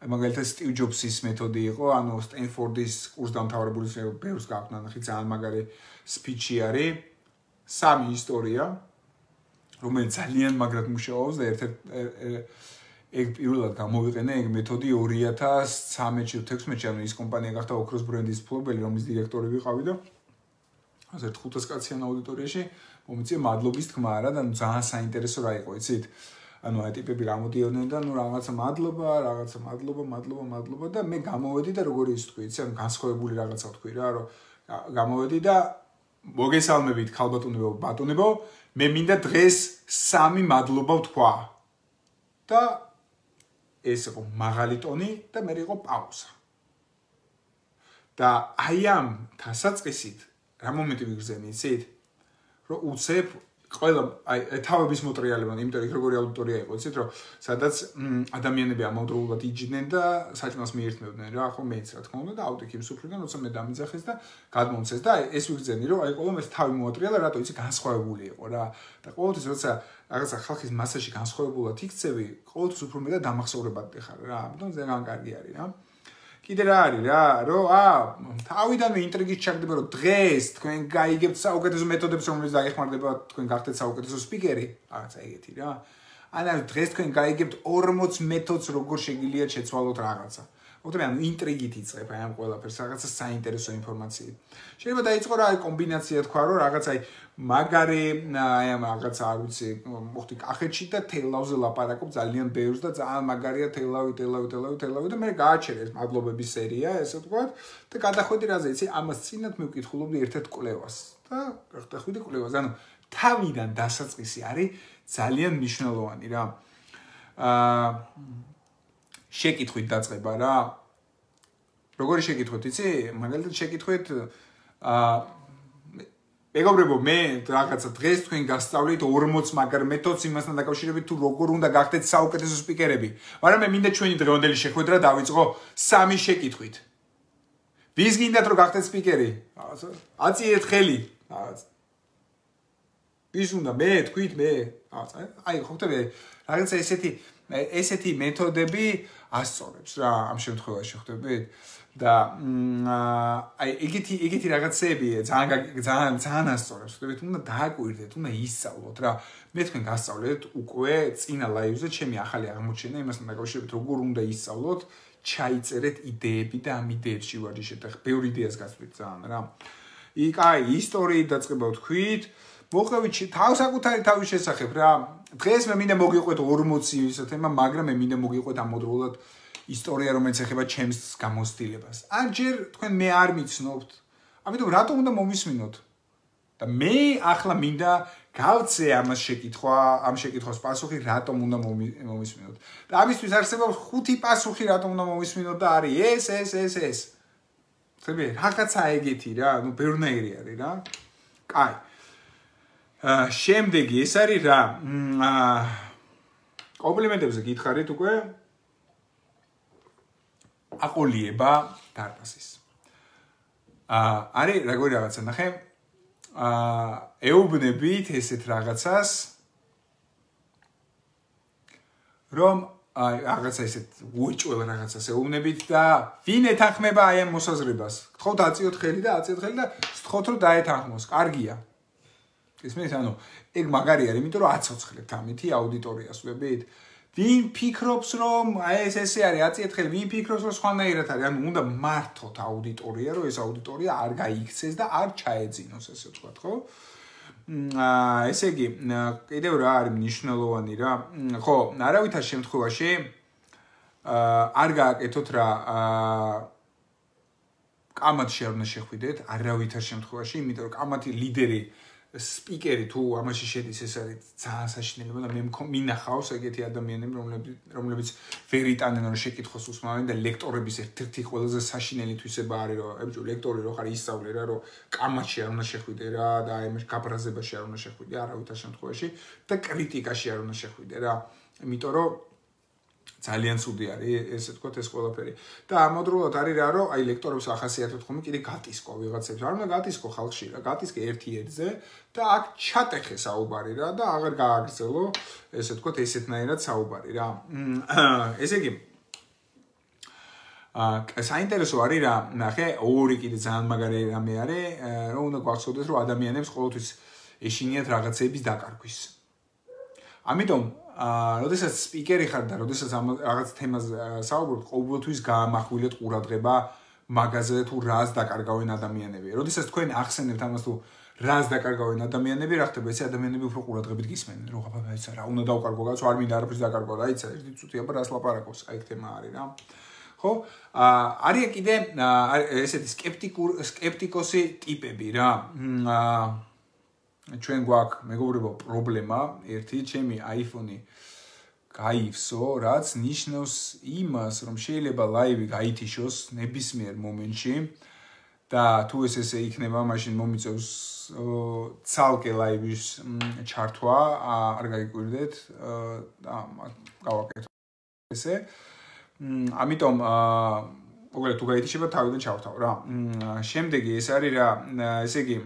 მაგალითად სტივ ჯობსის მეთოდი იყო, ანუ სტენფორდის კურსდამთავრებულის ბევრს გაქვთ, ნახე ძალიან მაგარი სპიჩი არის. 3 ისტორია, რომელიც ძალიან მაგრად მუშაობს და ერთ-ერთ ეგ პირველად გამოვიყენე ეგ მეთოდი 2013-16-ში, ანუ ის კომპანია გახდა ოქროს ბრენდის ფლობელი, რომლის დირექტორი ვიყავი და ასე 500 კაციან აუდიტორიაში მომიწია მადლობის თქმა რა და ძალიან საინტერესო რა იყო, იცით? ანუ აი ტიპები გამოდიოდნენ და ნუ რაღაცა მადლობა და მე გამოვედი და როგორი ის თქვი, იცი? ანუ განსხვავებული რაღაცა თქვი რა, რომ გამოვედი და მოგესალმებით ქალბატონებო, ბატონებო, მე მინდა დღეს 3 მადლობა ვთქვა. და ეს იყო მაღალი ტონი და მე იყო პაუზა. და აი ამ დასაწყისით რა მომენტი ვიგრძენი, იცით? რომ უცებ ყველა აი თავების მოტრიალებან, იმიტომ რომ როგორი აუდიტორია იყო, იცით, რომ სადაც ადამიანები ამავდროულად იჯდნენ და საჭმელს მიერთმევდნენ რა, ხო მეც რა თქმა უნდა და აუდიოქიმ სუფრიდან, როცა მე დამიძახეს და გადმომცეს და ეს ვიგრძენი, რომ აი ყველამ ეს თავი მოატრიალა, რატო იცი განსხვავებული იყო რა. და ყოველთვის როცა რაღაცა ხალხის მასაში განსხვავებულად იქცევი, ყოველთვის უფრო მეტად დამახსოვრებად ხარ რა. ამიტომ ძალიან კარგი არის რა. კიდე რა არის რა, რომ თავიდანვე ინტრიგით ჩაგდება, რომ დღეს თქვენ გაიგებთ საუკეთესო მეთოდებს, რომელიც დაეხმარება თქვენ გახდეთ საუკეთესო სპიკერი, რაღაცა ეგეთი რა. ანუ დღეს თქვენ გაიგებთ 40 მეთოდს, როგორ შეგიძლიათ შეცვალოთ რაღაცა. ანუ ინტრიგით იწყებ აი ამ ყველაფერს, რაღაცა საინტერესო ინფორმაციით. შეიძლება დაიწყო რა აი კომბინაცია თქვა, რომ რაღაც აი მაგარი აი ამ რაღაცა არ ვიცი, მოხდი კახეთში და თელავზე ლაპარაკობ ძალიან ბევრს და ძალიან მაგარია თელავი და მე გააჩერე ეს მადლობების სერია, ესე ვთქვათ, და გადახვედი რაზე, იცი, ამას წინათ მე ვკითხულობდი ერთ-ერთ კვლევას და გადახვედი კვლევას. ანუ თავიდან დასაწყისი არის ძალიან მნიშვნელოვანი რა. შეკითხვით დაწყება რა. როგორი შეკითხვით, იცი? მაგალითად შეკითხვით მეგობრებო, მე რაღაცა დღეს თქვენ გასწავლით 40 მაგარ მეთოდს იმასთან დაკავშირებით თუ როგორ უნდა გახდეთ საუკეთესო სპიკერები. მაგრამ მე მინდა ჩვენი დღევანდელი შეხვედრა დავიწყო 3 შეკითხვით. ვის გინდათ რომ გახდეთ სპიკერი? აწიეთ ხელი. ვის უნდა მე, თქვით მე. აი, ხო ხტები, რაღაცა ესეთი მეთოდები ასწორებს რა ამ შემთხვევაში, ხვდებით? და აი ეგეთი რაღაცები ძალიან ასწორებს, ხვდებით? უნდა დააკვირდეთ, უნდა ისწავლოთ რა. მე თქვენ გასწავლეთ უკვე წინა ლაივზე ჩემი ახალი აღმოჩენა იმასთან დაკავშირებით, როგორ უნდა ისწავლოთ, ჩაიწერეთ იდეები და ამ იდეებში ვარჯიშეთ. ახლა ბევრი იდეას გასვით ძალიან რა. იქ აი ისტორიით დაწყება ვთქვით, მოყევით თავსაკუთარი თავის შესახებ რა. დღეს მე მინდა მოგიყვეთ 40 ისო თემა, მაგრამ მე მინდა მოგიყვეთ ამოდროულად ისტორია, რომელიც ეხება ჩემს გამოცდილებას. ან ჯერ თქვენ მე არ მიცნობთ. ამიტომ რატომ უნდა მომისმინოთ? და მე ახლა მინდა გავცე ამას შეკითხვა, ამ შეკითხვას პასუხი რატომ უნდა მომისმინოთ. და ამისთვის არსებობს 5 პასუხი რატომ უნდა მომისმინოთ და არის ეს. ხები, რაღაცა ეგეთი რა, ნუ ბევრნაირი არის რა. კაი. შემდეგი ეს არის რა. კომპლიმენტებზე გითხარით უკვე. აყოლიება დარბაზის. არის როგორი რაღაცა ნახე. ეუბნებით ესეთ რაღაცას რომ რაღაცა ესეთ უეჭველ რაღაცას ეუბნებით და ვინ ეთანხმება აი ამ მოსაზრებას? გთხოვთ აწიოთ ხელი და გთხოვთ რომ დაეთანხმოს. კარგია. ისმენთ ანუ ეგ მაგარი არის, იმიტომ რომ აცოცხლებთ ამითი აუდიტორიას ვებით. ვინ ფიქრობს რომ აი ესე არის აწიეთ ხელი, ვინ ფიქრობს რომ სხვანაირად არის, ანუ უნდა მართოთ აუდიტორია, რომ ეს აუდიტორია არ გაიქცეს და არ ჩაეძინოს, ესე ვთქვათ, ხო? ესე იგი, კიდევ რა არის მნიშვნელოვანი რა? ხო, არავითარ შემთხვევაში არ გააკეთოთ რა კამათში არ უნდა შეხვიდეთ, არავითარ შემთხვევაში, იმიტომ რომ კამათი ლიდერი სპიკერი თუ ამაში შედის ეს არის ძალიან საშინელი და მე მინახავს ეგეთი ადამიანები რომლებიც ვერ იტანენ რომ შეკითხოს უსმავენ და ლექტორების ერთ-ერთი ყველაზე საშინელი თვისება არის რომ ებჭო ლექტორი რო ხარ ისწავლე რა რომ კამათში არ უნდა შეხვიდე რა და აი ამ გაფრაზებაში არ უნდა შეხვიდე არავითარ შემთხვევაში და კრიტიკაში არ უნდა შეხვიდე რა იმიტომ რომ ძალიან ცუდი არის ესე ვთქვათ ეს ყველაფერი და ამავდროულად არის რა რომ აი ლექტორებს ახასიათებთ ხოლმე კიდე გატისკო ვიღაცებს არ უნდა გატისკო ხალხში რა გატისკე ერთ-ერთზე და აქ ჩატეხე საუბარი რა და აღარ გააგრძელო ესე ვთქვათ ესეთნაირად საუბარი რა ესე იგი საინტერესო არის რა ნახე ორი კიდე ძალიან მაგარი რამე არის რომ უნდა გვახსოვდეს რომ ადამიანებს ყოველთვის ეშინიათ რაღაცების დაკარგვის ამიტომ როდესაც სპიკერი ხარ და როდესაც რაღაც თემაზე საუბრობ, ყოველთვის გაამახვილეთ ყურადღება მაგაზე თუ რას დაკარგავენ ადამიანები. როდესაც თქვენ ახსენებთ ამას თუ რას დაკარგავენ ადამიანები, რა ხდება? ეს ადამიანები უფრო ყურადღებით გისმენენ, რომ აბა ისა რა უნდა დავკარგო, კაცო არ მინდა არაფერს დაკარგო, რაიცა, ერთი წუთი აბა რას ლაპარაკობს, აი თემა არის რა. ხო? არის კიდე ესეთი სკეპტიკოსი ტიპები რა. ჩვენ გვაქვს მეგობრებო პრობლემა ერთი ჩემი iPhone-ი გაივსო რაც ნიშნავს იმას რომ შეიძლება ლაივი გაითიშოს ნებისმიერ მომენტში და თუ ესე იქნება მაშინ მომიწევს ცალკე ლაივის ჩართვა არ გაიკვირდეთ და გავაკეთოთ ესე ამიტომ მოგეთ თუ გაითიშება თავიდან ჩავთავ რა შემდეგი ეს არის რა ესე იგი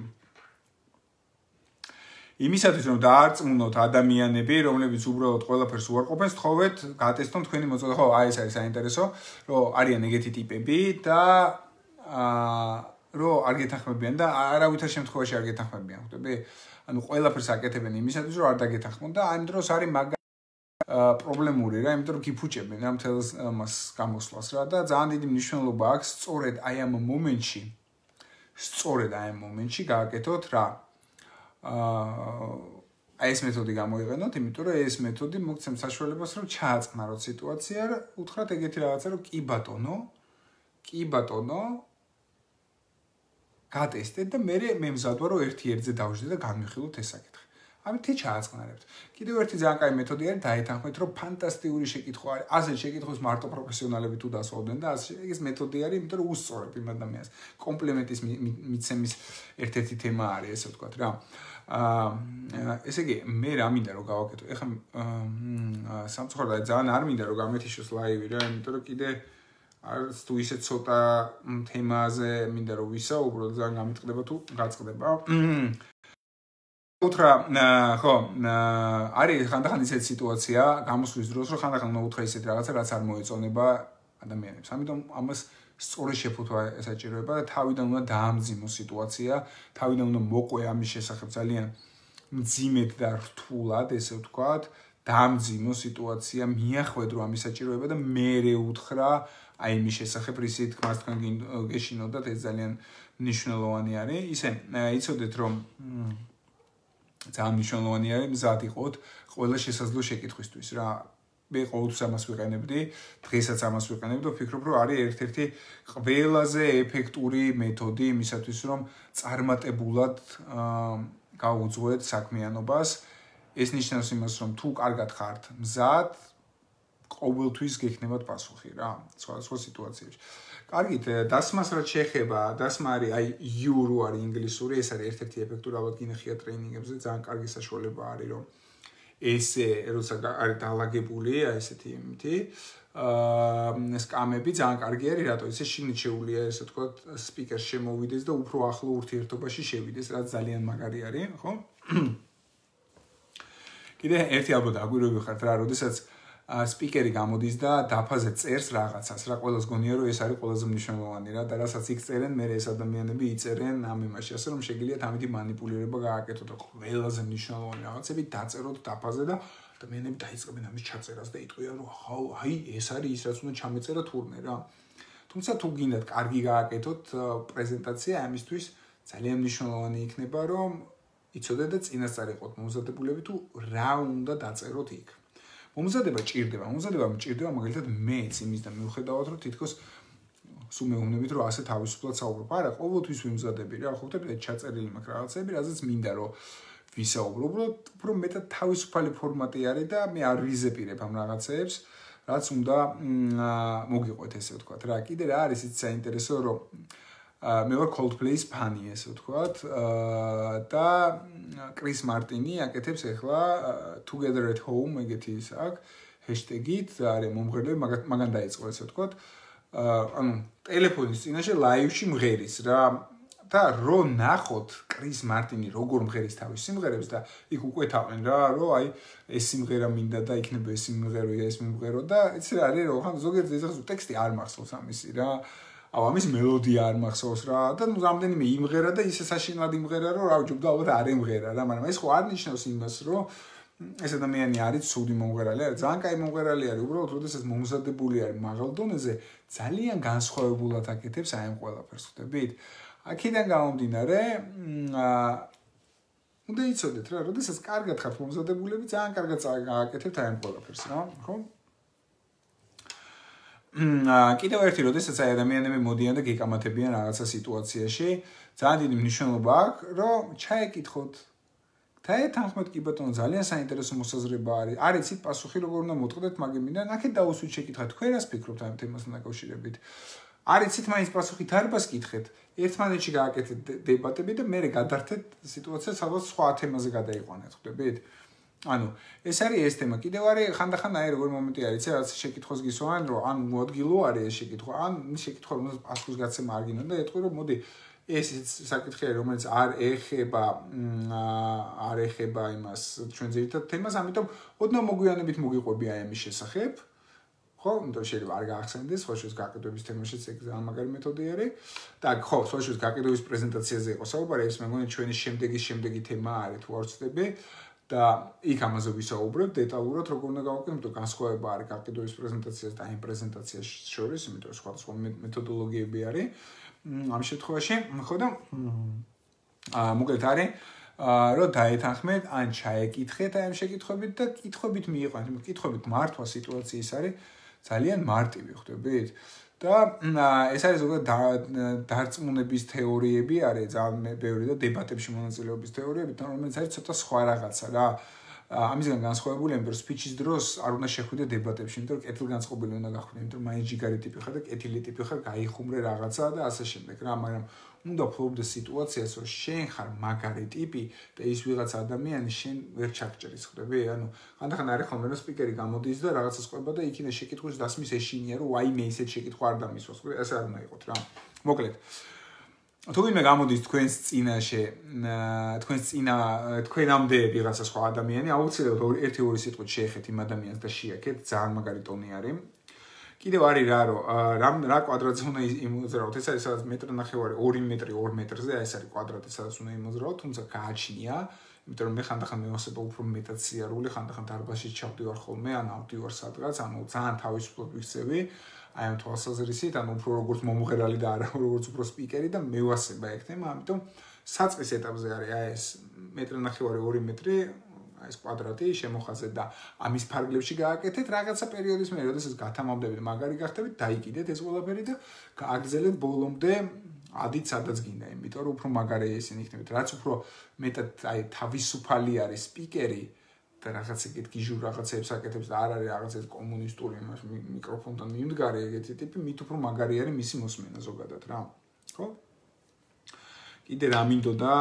იმისათვის რომ დაარწმუნოთ ადამიანები, რომლებიც უბრალოდ ყველაფერს უარყოფენ, თხოვეთ გატესტონ თქვენი მოწოდება. ხო, აი ეს არის საინტერესო, რომ არიან ეგეთი ტიპები და რომ არ გეთანხმებიან და არავითარ შემთხვევაში არ გეთანხმებიან, ხვდები? ანუ ყველაფერს აკეთებენ იმისათვის, რომ არ დაგეთანხმონ და ამ დროს არის პრობლემური რა, იმიტომ რომ გიფუჭებენ ამ თელს მას გამოსვლას რა და ძალიან დიდი მნიშვნელობა აქვს სწორედ აი ამ მომენტში გააკეთოთ რა აი ეს მეთოდი გამოიყენოთ, იმიტომ რომ ეს მეთოდი მოგცემს საშუალებას, რომ ჩააწყნაროთ სიტუაცია, უთხრათ ეგეთი რაღაცა, რომ კი ბატონო, გატესტეთ და მე მზადვა რომ ერთ-ერთზე დავждდე და განვიხილოთ ეს საკითხი. ამით ჩააწყნარებთ. კიდევ ერთი ძალიან კაი მეთოდი არის დაეთანხმეთ, რომ ფანტასტიკური შეკითხვა არის. ასე შეკითხვის მარტო პროფესიონალები თუ დასწავდნენ და ეს მეთოდი არის, იმიტომ რომ უსწორებ იმ ადამიანს. კომპლიმენტის მიცემის ერთ-ერთი თემა არის, ესე ვთქვათ რა. ესე იგი, მე რა მინდა რომ გავაკეთო? ეხლა სამწუხაროდ ძალიან არ მინდა რომ გამეთიშოს ლაივი რა, იმიტომ რომ კიდე არც თუ ისე ცოტა თემაზე მინდა რომ ვისაუბრო, ძალიან გამიტყდება თუ გაწყდება. უთხრა ხო არის ხანდახან ისეთი სიტუაცია გამოსვლის დროს რომ ხანდახან უნდა უთხრა ისეთ რაღაცა რაც არ მოეწონება ადამიანებს ამიტომ ამას სწორი შეფუთვა ესაჭიროება და თავიდან უნდა დაამძიმოს სიტუაცია თავიდან უნდა მოყვე ამის შესახებ ძალიან მძიმედ და რთულად ესე ვთქვათ დაამძიმოს სიტუაცია მიახვედრო ამის საჭიროება და მერე უთხრა აი იმის შესახებ რისი თქმას თქვენ გეშინოდათ ეს ძალიან მნიშვნელოვანი არის ისე იცოდეთ რომ ძალიან მნიშვნელოვანია მზად იყოთ ყველა შესაძლო შეკითხვისთვის რა. მე ყოველთვის ამას ვიყენებდი, დღესაც ამას ვიყენებ და ვფიქრობ, რომ არის ერთ-ერთი ყველაზე ეფექტური მეთოდი იმისათვის, რომ წარმატებულად გაუძღვეთ საქმიანობას. ეს ნიშნავს იმას, რომ თუ კარგად ხართ მზად, ყოველთვის გექნებათ პასუხი რა, სხვადასხვა სიტუაციებში. კარგით, დასმას რაც შეეხება, დასმა არის აი იურო არის ინგლისური, ეს არის ერთ-ერთი ეფექტური ალბათ გინახია ტრეინინგებზე, ძალიან კარგი საშუალება არის, რომ ესე როცა არის დაალაგებული, აი ესეთი იმითი, სკამები ძალიან კარგი არის, რატო ისე შიგნით შეუულია, ესე ვთქვათ, სპიკერს შემოვიდეს და უფრო ახლო ურთიერთობაში შევიდეს, რაც ძალიან მაგარი არის, ხო? კიდე ერთი ალბათ აგვირები ხართ რა, როდესაც სპიკერი გამოდის და დაფაზე წერს რაღაცას, რა ყველას გონია რომ ეს არის ყველაზე მნიშვნელოვანი რა და რასაც იქ წერენ, მე ეს ადამიანები იწერენ ამ იმაში, ასე რომ შეგიძლიათ ამითი манипуლირება გააკეთოთ და ყველაზე მნიშვნელოვანი რაღაცები დაწეროთ დაფაზე და ადამიანები დაიწყებენ ამის ჩაწერას და იტყვიან რომ აი ეს არის ის რაც უნდა ჩამეწერა თურმე რა. თუმცა თუ გინდათ კარგი გააკეთოთ პრეზენტაცია, ამისთვის ძალიან მნიშვნელოვანი იქნება რომ იცოდეთ და წინასწარ იყოთ მომზადებულები თუ რა უნდა დაწეროთ იქ. მომზადება ჭირდება, მაგალითად მეც იმის და მიუხედავად რომ თითქოს სულ მეუბნებით რომ ასე თავისუფლად საუბრობ. არა, ყოველთვის ვიმზადები რა, ხო ხდები ჩაწერილი მაქვს რაღაცები, რაზეც მინდა რომ ვისაუბრო, უფრო მეტად თავისუფალი ფორმატი არის და მე არ ვიზეპირებ ამ რაღაცეებს, რაც უნდა მოგიყვეთ ესე ვთქვათ რა. კიდე რა არის ის საინტერესო რომ მე ვარ Coldplay-ის ფანი ესე ვთქვათ და კრის მარტინი აკეთებს ახლა Together at Home ეგეთი ის აქვს ჰეშტეგით არის მომღერლები მაგან დაიწყო ესე ვთქვათ ანუ ტელეფონის წინაშე ლაივში მღერის რა და რო ნახოთ კრის მარტინი როგორ მღერის თავის სიმღერებს და იქ უკვე თავენ რა რომ აი ეს სიმღერა მინდა და იქნება ეს სიმღერო ეს მიმღერო და იცი რა არის რომ ხან ზოგიერთ ეს ტექსტი არ მახსოვს ამისი რა ამის მელოდია არ მახსოვს რა და ნუ რამდენიმე იმღერა და ისე საშინლად იმღერა რომ რა ვჯობ და ალბათ არ ემღერა რა მაგრამ ეს ხო არ ნიშნავს იმას რომ ეს ადამიანი არის ცუდი მომღერალი არის ძალიან კაი მომღერალი არის უბრალოდ როდესაც მომზადებული არის მაღალ დონეზე ძალიან განსხვავებულად აკეთებს აი ამ ყველაფერს ხვდებით აქედან გამომდინარე უნდა იცოდეთ რა როდესაც კარგად ხართ მომზადებულები ძალიან კარგად გააკეთებთ აი ამ ყველაფერს რა ხო კიდევ ერთი როდესაც აი ადამიანები მოდიან და გეკამათებიან რაღაცა სიტუაციაში ძალიან დიდი მნიშვნელობა აქვს რომ ჩაეკითხოთ თანხმად კი ბატონო ძალიან საინტერესო მოსაზრება არის არ იცით პასუხი როგორ უნდა მოტყდეთ მაგებიდან აქეთ დაუსვით შეკითხვა თქვენ რას ფიქრობთ ამ თემასთან დაკავშირებით არ იცით მაინც პასუხი თარბას კითხეთ ერთმანეთში გააკეთეთ დებატები და მე გადართეთ სიტუაციას ალბათ სხვა თემაზე გადაიყვანეთ ხვდებით ანუ ეს არის ეს თემა კიდევ არის ხანდახან აი როგორი მომენტი არის რაც შეკითხოს გისვან რომ ან მოადგილო არის ეს შეკითხვა ან შეკითხვა რომ პასუხის გაცემა არ გინდა და ეტყვი რომ მოდი ეს საკითხია რომელიც არ ეხება იმას ჩვენ ძირითად თემას ამიტომ ოდნავ მოგვიანებით მოგიყვები აი ამის შესახებ ხო იმიტომ შეიძლება არ გაახსენდეს ხო შეიძლება გაყიდვების თემაშიც ეგ ძალიან მაგარი მეთოდი არის და ხო შეიძლება გაყიდვების პრეზენტაციაზე იყო საუბარი ეს მე მგონი ჩვენი შემდეგი თემა არის თუ არ ვცდები და იქ ამაზე ვისაუბრებ დეტალურად როგორ უნდა გავაკეთოთ, იმიტომ განსხვავება არის გაყიდვების პრეზენტაციას და იმ პრეზენტაციას შორის, იმიტომ სხვადასხვა მეთოდოლოგიები არის. ამ შემთხვევაში, ხო და მოკლედ არის რომ დაეთანხმეთ, ან ჩაეკითხეთ აი ამ შეკითხვებით და კითხვებით მიიყვანეთ. კითხვებით მართვა სიტუაციის არის ძალიან მარტივი, ხვდებით? და ეს არის ზოგადად დარწმუნების თეორიები არის ძალიან ბევრი და დებატებში მონაწილეობის თეორიები, რომელიც არის ცოტა სხვა რაღაცა რა. ამისგან განსხვავებული, იმიტომ რომ სპიჩის დროს არ უნდა შეხვიდე დებატებში, იმიტომ რომ კეთილგანწყობილი უნდა გახვიდე, იმიტომ რომ მაინც ჯიგარი ტიპი ხარ და კეთილი ტიპი ხარ, გაიხუმრე რაღაცა და ასე შემდეგ რა, მაგრამ უნდა ფლობდე სიტუაციას, რომ შენ ხარ მაგარი ტიპი და ის ვიღაც ადამიანი შენ ვერ ჩაგჭრის, ხვდები? ანუ ხანდახან არის ხოლმე რომ სპიკერი გამოდის და რაღაცას ყვება და იქინე შეკითხვის დასმის ეშინია, რომ ვაიმე ისეთ შეკითხვა არ დამისვას, ხვდები? ასე არ უნდა იყოთ რა. მოკლედ თუ ვინმე გამოდის თქვენს წინაშე, თქვენამდე ვიღაცა სხვა ადამიანი, აუცილებლად ერთი-ორი სიტყვით შეეხეთ იმ ადამიანს და შეაქეთ, ძალიან მაგარი ტონი არის. კიდევ არის რა კვადრატზე უნდა იმოძრაოთ, ეს არის სადაც 1.5 მეტრი, 2 მეტრი 2 მეტრზე, ეს არის კვადრატი, სადაც უნდა იმოძრაოთ, თუმცა გააჩნია, იმიტომ რომ მე ხანდახან მევასება უფრო მეტად სიარული, ხანდახან დარბაზში ჩავდივარ ხოლმე, ან ავდივარ სადღაც, ანუ ძალიან თავისუფლად ვიქცევი. აი ამ თვალსაზრისით, ანუ უფრო როგორც მომღერალი და არა როგორც უფრო სპიკერი და მევასება ეგ თემა, ამიტომ საწყის ეტაპზე არის აი ეს 1.5 მეტრი, აი ეს კვადრატი შემოხაზეთ და ამის ფარგლებში გააკეთეთ რაღაცა პერიოდის მერე, როდესაც გათამამდებით, მაგარი გახდებით, დაიკიდეთ ეს ყველაფერი და გააგრძელეთ ბოლომდე ადით სადაც გინდა, იმიტომ რომ უფრო მაგარი ისინი იქნებით, რაც უფრო მეტად აი თავისუფალი არის სპიკერი და რაღაც ეგეთ გიჟურ რაღაცებს აკეთებს და არ არის რაღაც ეს კომუნისტური მიკროფონთან მიმდგარი ეგეთი ტიპი, მით უფრო მაგარი არის მისი მოსმენა ზოგადად რა. ხო? კიდე რა მინდოდა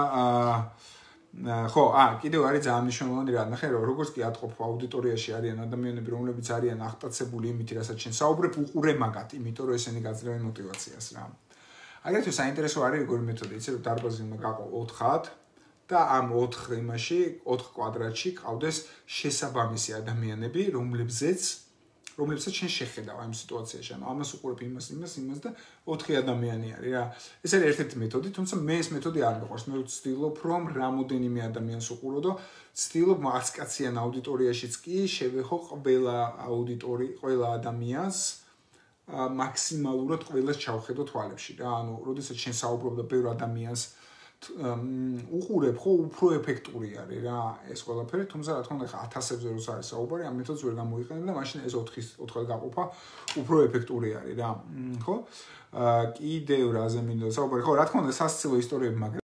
ხო, კიდევ არის ძალიან მნიშვნელოვანი რა, ნახე რომ როგორც კი ატყობ აუდიტორიაში არიან ადამიანები, რომლებიც არიან აღტაცებული იმით, რასაც შენ საუბრებ, უყურე მაგათ, იმიტომ რომ ესენი გაძლევენ мотиваციას რა. აგრეთვე საინტერესო არის როგორი მეთოდი, იცი რომ დარბაზი უნდა გაყო 4-ად და ამ 4 იმაში, 4 კვადრატში ყავდეს შესაბამისი ადამიანები, რომლებსაც შენ შეხედავ ამ სიტუაციაში. ანუ ამას უყურებ იმას და 4 ადამიანი არის რა. ეს არის ერთ-ერთი მეთოდი, თუმცა მე ეს მეთოდი არ მიყვარს. მე ვცდილობ რომ რამოდენიმე ადამიანს უყურო და ვცდილობ 100-კაციან აუდიტორიაშიც კი შევეხო ყველა ადამიანს მაქსიმალურად ყველას ჩავხედო თვალებში რა. ანუ როდესაც შენ საუბრობ და ბევრ ადამიანს უყურებ, ხო, უფრო ეფექტური არის რა ეს ყველაფერი, თუმცა რა თქმა უნდა ხა 1000-ებზე როცა არის საუბარი, ამ მეთოდს ვერ გამოიყენებ და მაშინ ეს 4-ად გაყოფა უფრო ეფექტური არის რა. ხო? კიდევ რაზე მინდა საუბარი, ხო, რა თქმა უნდა სასაცილო ისტორიები